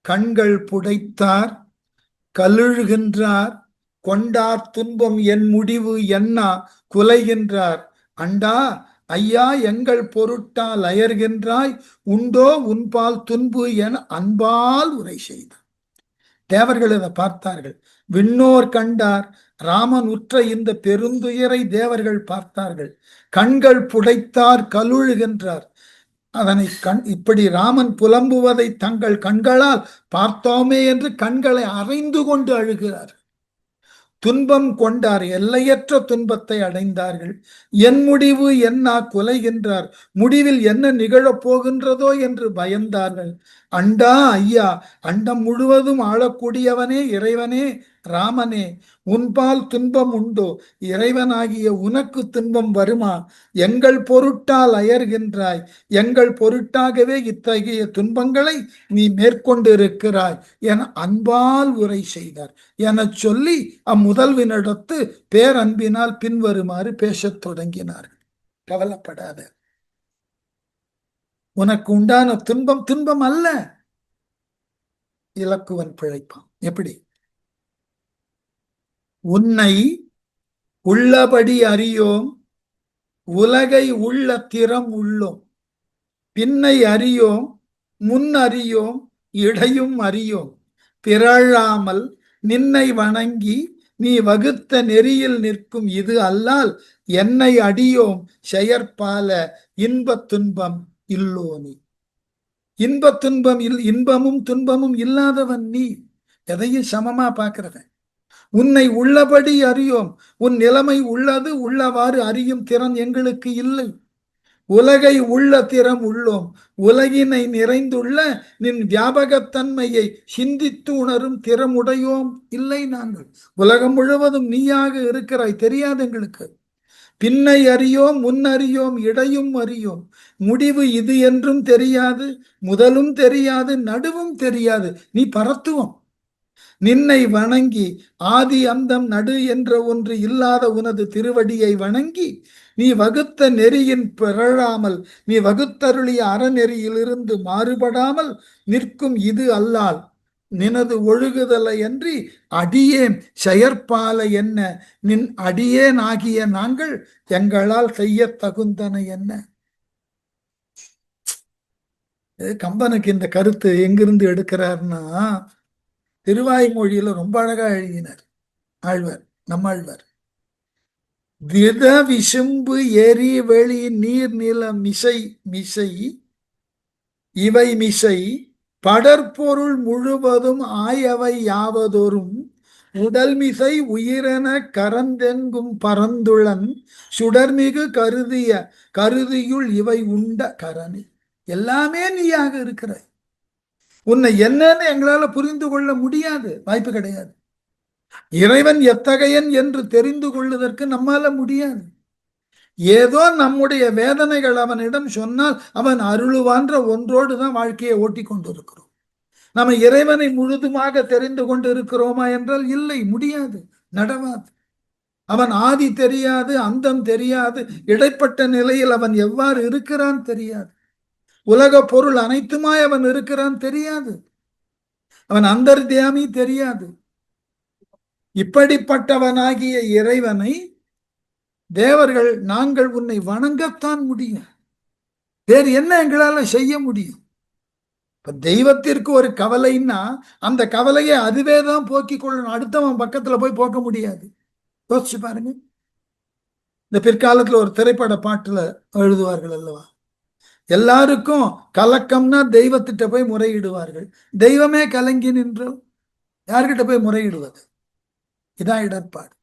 கண்கள் புடைத்தார் கழுழ்கின்றார் கொண்டார் துன்பம் என் முடிவு என்னா குலைகின்றார். அண்டா ஐயா எங்கள் பொருட்டால் அயர்கின்றாய் உண்டோ உன்பால் துன்பு என அன்பால் உரை செய்தார். தேவர்கள் இதை பார்த்தார்கள். விண்ணோர் கண்டார். ராமன் உற்ற இந்த பெருந்துயரை தேவர்கள் பார்த்தார்கள். கண்கள் புடைத்தார் கழுழ்கின்றார். அதனை இப்படி ராமன் புலம்புவதை தங்கள் கண்களால் பார்த்தோமே என்று கண்களை அரைந்து கொண்டு அழுகிறார். துன்பம் கொண்டார். எல்லையற்ற துன்பத்தை அடைந்தார்கள். என் முடிவு என்ன குலைகின்றார். முடிவில் என்ன நிகழப் போகின்றதோ என்று பயந்தார்கள். அண்டா ஐயா அண்டம் முழுவதும் ஆளக்கூடியவனே இறைவனே ராமனே உன்பால் துன்பம் உண்டோ. இறைவனாகிய உனக்கு துன்பம் வருமா. எங்கள் பொருட்டால் அயர்கின்றாய். எங்கள் பொருட்டாகவே இத்தகைய துன்பங்களை நீ மேற்கொண்டிருக்கிறாய் என அன்பால் உரை செய்தார் என சொல்லி அம்முதல்வினிடத்து பேரன்பினால் பின்வருமாறு பேசத் தொடங்கினார்கள். கவலைப்படாத. உனக்கு உண்டான துன்பம் துன்பம் அல்ல. இலக்குவன் பிழைப்பான். எப்படி? உன்னை உள்ளபடி அறியோம் உலகை உள்ள திறம் உள்ளோம். பின்னை அறியோம் முன் அறியோம் இடையும் அறியோம். பிறழாமல் நின்னை வணங்கி நீ வகுத்த நெறியில் நிற்கும் இது அல்லால் என்னை அடியோம் செயற்பால இன்பத் துன்பம் இல்லோனி. இன்பத் துன்பம் இன்பமும் துன்பமும் இல்லாதவன் நீ. எதையும் சமமா பார்க்கிறவன். உன்னை உள்ளபடி அறியோம். உன் நிலைமை உள்ளது உள்ளவாறு அறியும் திறன் எங்களுக்கு இல்லை. உலகை உள்ள திறம் உள்ளோம். உலகினை நிறைந்துள்ள நின் வியாபகத்தன்மையை சிந்தித்து உணரும் திறமுடையோம் இல்லை நாங்கள். உலகம் முழுவதும் நீயாக இருக்கிறாய். தெரியாது எங்களுக்கு. பின்னை அறியோம் முன் அறியோம் இடையும் அறியோம். முடிவு இது என்றும் தெரியாது. முதலும் தெரியாது நடுவும் தெரியாது. நீ பரத்துவம். நின்னை வணங்கி ஆதி அந்தம் நடு என்ற ஒன்று இல்லாத உனது திருவடியை வணங்கி நீ வகுத்த நெறியின் பிறழாமல் நீ வகுத்தருளிய அறநெறியிலிருந்து மாறுபடாமல் நிற்கும் இது அல்லால் நினது ஒழுகுதலை அன்றி அடியேன் செயற்பால என்ன நின் அடியேன் ஆகிய நாங்கள் எங்களால் செய்ய தகுந்தன என்ன. கம்பனுக்கு இந்த கருத்து எங்கிருந்து எடுக்கிறார்னா, திருவாய்மொழியில ரொம்ப அழகா எழுதினார் ஆழ்வார், நம்மாழ்வார். வித விசும்பு எரி வெளி நீர் நில மிசை மிசை இவை மிசை படற்பொருள் முழுவதும் ஆயவை யாவதொரும் உடல்மிசை உயிரென கரந்தெங்கும் பரந்துளன் சுடர்மிகு கருதியுள் இவை உண்ட கரணி. எல்லாமே நீயாக இருக்கிறாய். உன்னை என்னன்னு எங்களால புரிந்து கொள்ள முடியாது, வாய்ப்பு கிடையாது. இறைவன் எத்தகையன் என்று தெரிந்து கொள்வதற்கு நம்மால முடியாது. ஏதோ நம்முடைய வேதனைகள் அவனிடம் சொன்னால் அவன் அருளுவான்ற ஒன்றோடு தான் வாழ்க்கையை ஓட்டி கொண்டிருக்கிறோம். நம்ம இறைவனை முழுதுமாக தெரிந்து கொண்டு இருக்கிறோமா என்றால் இல்லை, முடியாது, நடவாது. அவன் ஆதி தெரியாது, அந்தம் தெரியாது, இடைப்பட்ட நிலையில் அவன் எவ்வாறு இருக்கிறான் தெரியாது. உலக பொருள் அனைத்துமாய் அவன் இருக்கிறான் தெரியாது. அவன் அந்தர்தியாமி தெரியாது. இப்படிப்பட்டவனாகிய இறைவனை தேவர்கள் நாங்கள் உன்னை வணங்கத்தான் முடியும், வேறு என்ன எங்களால செய்ய முடியும்? இப்ப தெய்வத்திற்கு ஒரு கவலைன்னா அந்த கவலையை அதுவே தான் போக்கிக் கொள்ளணும், அடுத்தவன் பக்கத்துல போய் போக்க முடியாது. யோசிச்சு பாருங்க. இந்த பிற்காலத்துல ஒரு திரைப்பட பாட்டுல எழுதுவார்கள் அல்லவா, எல்லாருக்கும் கலக்கம்னா தெய்வத்திட்ட போய் முறையிடுவார்கள், தெய்வமே கலங்கி நின்றோம் யார்கிட்ட போய் முறையிடுவது? இதான் இடர்பாடு.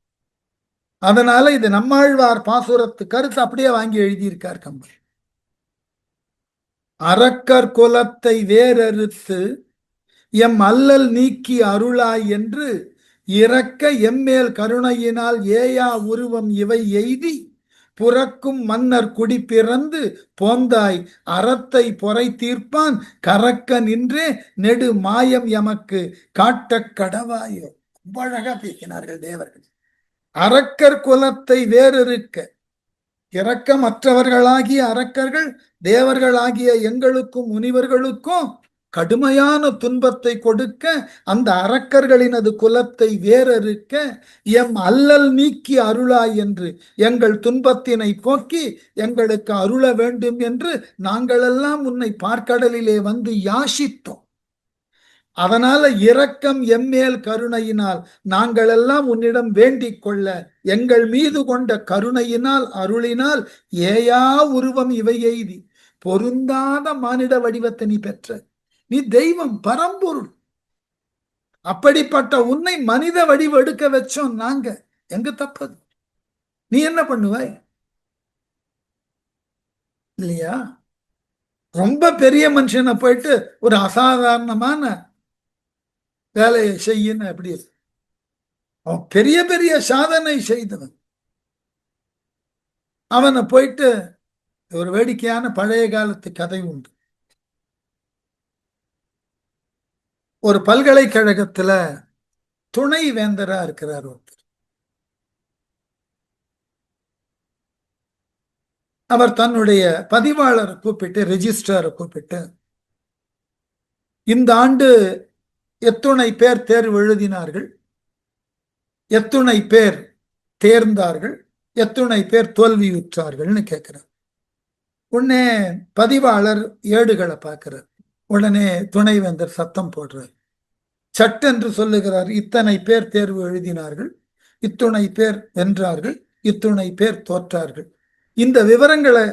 அதனால இது நம்மாழ்வார் பாசுரத்து கருத்து அப்படியே வாங்கி எழுதியிருக்கார் கம்பர். அரக்கர் குலத்தை வேறறுத்து எம் அல்லல் நீக்கி அருளாய் என்று இறக்க எம்மேல் கருணையினால் ஏயா உருவம் இவை எய்தி புறக்கும் மன்னர் குடி பிறந்து போந்தாய் அறத்தை பொறை தீர்ப்பான் கறக்க நின்றே நெடு மாயம் எமக்கு காட்ட கடவாயோ. ரொம்ப அழகா பேசினார்கள் தேவர்கள். அரக்கர் குலத்தை வேறிருக்க, இரக்கமற்றவர்களாகிய அரக்கர்கள் தேவர்களாகிய எங்களுக்கும் முனிவர்களுக்கும் கடுமையான துன்பத்தை கொடுக்க, அந்த அரக்கர்களினது குலத்தை வேறறுக்க எம் அல்லல் நீக்கி அருளாய் என்று எங்கள் துன்பத்தினை போக்கி எங்களுக்கு அருள வேண்டும் என்று நாங்களெல்லாம் உன்னை பார்க்கடலிலே வந்து யாசித்தோம். அதனால இரக்கம் எம்மேல் கருணையினால் நாங்கள் எல்லாம் உன்னிடம் வேண்டிக் கொள்ள எங்கள் மீது கொண்ட கருணையினால் அருளினால் ஏயா உருவம் இவை எய்தி பொருந்தாத மானிட வடிவத்தை நீ பெற்ற. நீ தெய்வம், பரம்பொருள். அப்படிப்பட்ட உன்னை மனித வடிவம் எடுக்க வச்சோம் நாங்க, எங்க தப்பது? நீ என்ன பண்ணுவாய் இல்லையா? ரொம்ப பெரிய மனுஷனை போயிட்டு ஒரு அசாதாரணமான வேலையை செய்யன்னு அப்படி அவன் பெரிய பெரிய சாதனை செய்தவன். அவனை போயிட்டு ஒரு வேடிக்கையான பழைய காலத்து கதை உண்டு. ஒரு பல்கலைக்கழகத்துல துணை வேந்தரா இருக்கிறார் ஒருத்தர். அவர் தன்னுடைய பதிவாளரை கூப்பிட்டு, ரெஜிஸ்ட்ராரை கூப்பிட்டு, இந்த ஆண்டு எத்துணை பேர் தேர்வு எழுதினார்கள், எத்துணை பேர் தேர்ந்தார்கள், எத்துணை பேர் தோல்வியுற்றார்கள்னு கேட்கிறார். உடனே பதிவாளர் ஏடுகளை பார்க்கிறார். உடனே துணைவேந்தர் சத்தம் போடுறார். சட்டென்று சொல்லுகிறார், இத்தனை பேர் தேர்வு எழுதினார்கள், இத்துணை பேர் வென்றார்கள், இத்துணை பேர் தோற்றார்கள். இந்த விவரங்களை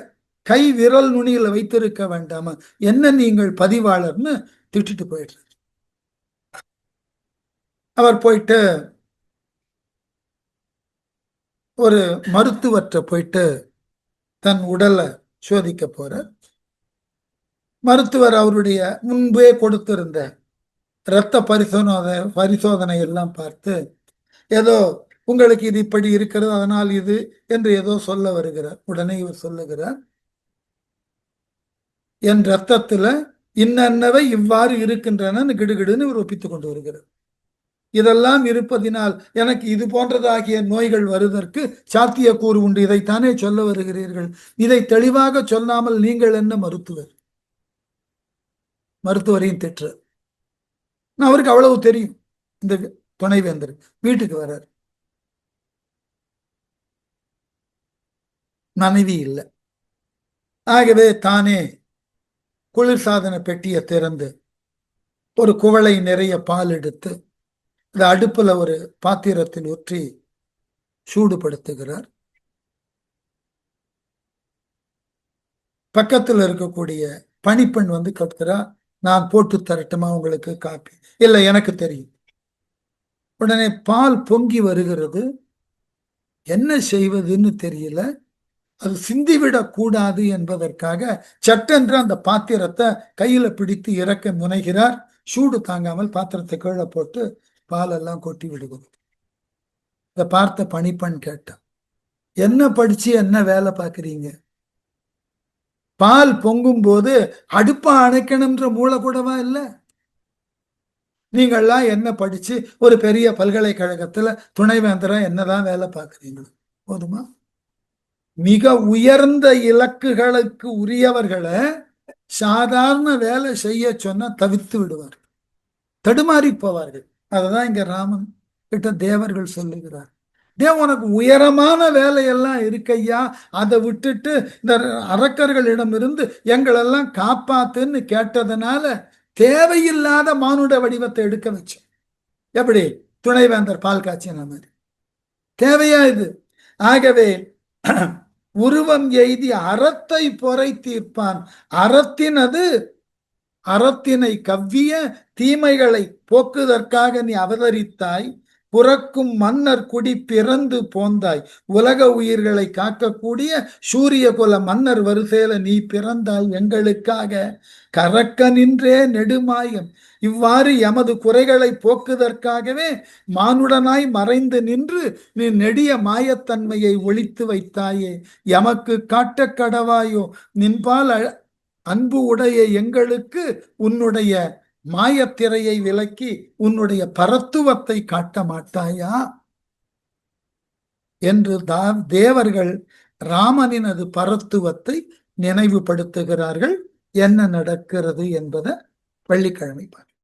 கை விரல் நுனியில வைத்திருக்க வேண்டாமா? என்ன நீங்கள் பதிவாளர்னு திட்டிட்டு போயிடுறார். அவர் போயிட்டு ஒரு மருத்துவற்ற போயிட்டு தன் உடலை சோதிக்க போறார். மருத்துவர் அவருடைய முன்பே கொடுத்திருந்த இரத்த பரிசோதனை எல்லாம் பார்த்து, ஏதோ உங்களுக்கு இது இப்படி இருக்கிறது அதனால் இது என்று ஏதோ சொல்ல வருகிறார். உடனே இவர் சொல்லுகிறார், என் ரத்தத்துல இன்னவை இவ்வாறு இருக்கின்றன கிடுகிடுன்னு இவர் ஒப்பித்துக் கொண்டு வருகிறார். இதெல்லாம் இருப்பதினால் எனக்கு இது போன்றதாகிய நோய்கள் வருவதற்கு சாத்தியக்கூறு உண்டு, இதைத்தானே சொல்ல வருகிறீர்கள். இதை தெளிவாக சொல்லாமல் நீங்கள் என்ன மருத்துவர்? மருத்துவரையும் திட்டு. அவருக்கு அவ்வளவு தெரியும். இந்த துணைவேந்தர் வீட்டுக்கு வர்றார், மனைவி இல்லை. ஆகவே தானே குளிர்சாதன பெட்டியை திறந்து ஒரு குவளை நிறைய பால் எடுத்து இந்த அடுப்புல ஒரு பாத்திரத்தில் ஊற்றி சூடுபடுத்துகிறார். பக்கத்தில் இருக்கக்கூடிய பணிப்பெண் வந்து கேட்கிறா, நான் போட்டு தரட்டுமா உங்களுக்கு காப்பி? இல்லை, எனக்கு தெரியும். உடனே பால் பொங்கி வருகிறது, என்ன செய்வதுன்னு தெரியல. அது சிந்திவிடக் கூடாது என்பதற்காக சட்டென்று அந்த பாத்திரத்தை கையில பிடித்து இறக்க முனைகிறார். சூடு தாங்காமல் பாத்திரத்தை கீழே போட்டு பாலெல்லாம் கொட்டி விடுகிறது. இதை பார்த்த பணிப்பெண் கேட்டா, என்ன படிச்சு என்ன வேலை பார்க்குறீங்க? பால் பொங்கும் போது அடுப்பை அணைக்கணும்ன்ற மூளை கூடவா இல்லை? நீங்கள்லாம் என்ன படிச்சு ஒரு பெரிய பல்கலைக்கழகத்துல துணைவேந்தரா என்னதான் வேலை பார்க்குறீங்க? போதுமா? மிக உயர்ந்த இலக்குகளுக்கு உரியவர்களை சாதாரண வேலை செய்ய சொன்னா தவித்து விடுவார்கள், தடுமாறி போவார்கள். அததான் இங்க ராமன் கிட்ட தேவர்கள் சொல்லுகிறார். உனக்கு உயரமான வேலையெல்லாம் இருக்கையா, அதை விட்டுட்டு இந்த அரக்கர்களிடமிருந்து எங்களெல்லாம் காப்பாத்துன்னு கேட்டதுனால தேவையில்லாத மானுட வடிவத்தை எடுக்க வச்சோம். எப்படி? துணைவேந்தர் பால் காய்ச்சின மாதிரி. தேவையா இது? ஆகவே உருவம் எய்தி அறத்தை பொறை தீர்ப்பான். அறத்தினை கவ்விய தீமைகளை போக்குதற்காக நீ அவதரித்தாய். புறக்கும் மன்னர் குடி பிறந்து போந்தாய். உலக உயிர்களை காக்கக்கூடிய சூரிய குல மன்னர் வரிசையில நீ பிறந்தாய் எங்களுக்காக. கறக்க நின்றே நெடுமாயம். இவ்வாறு எமது குறைகளை போக்குதற்காகவே மானுடனாய் மறைந்து நின்று நீ நெடிய மாயத்தன்மையை ஒழித்து வைத்தாயே. எமக்கு காட்ட கடவாயோ நின்பால் அன்பு உடைய எங்களுக்கு உன்னுடைய மாயத்திரையை விலக்கி உன்னுடைய பரத்துவத்தை காட்ட மாட்டாயா என்று தேவர்கள் ராமனினது பரத்துவத்தை நினைவுபடுத்துகிறார்கள். என்ன நடக்கிறது என்பதை வெள்ளிக்கிழமை பார்க்கலாம்.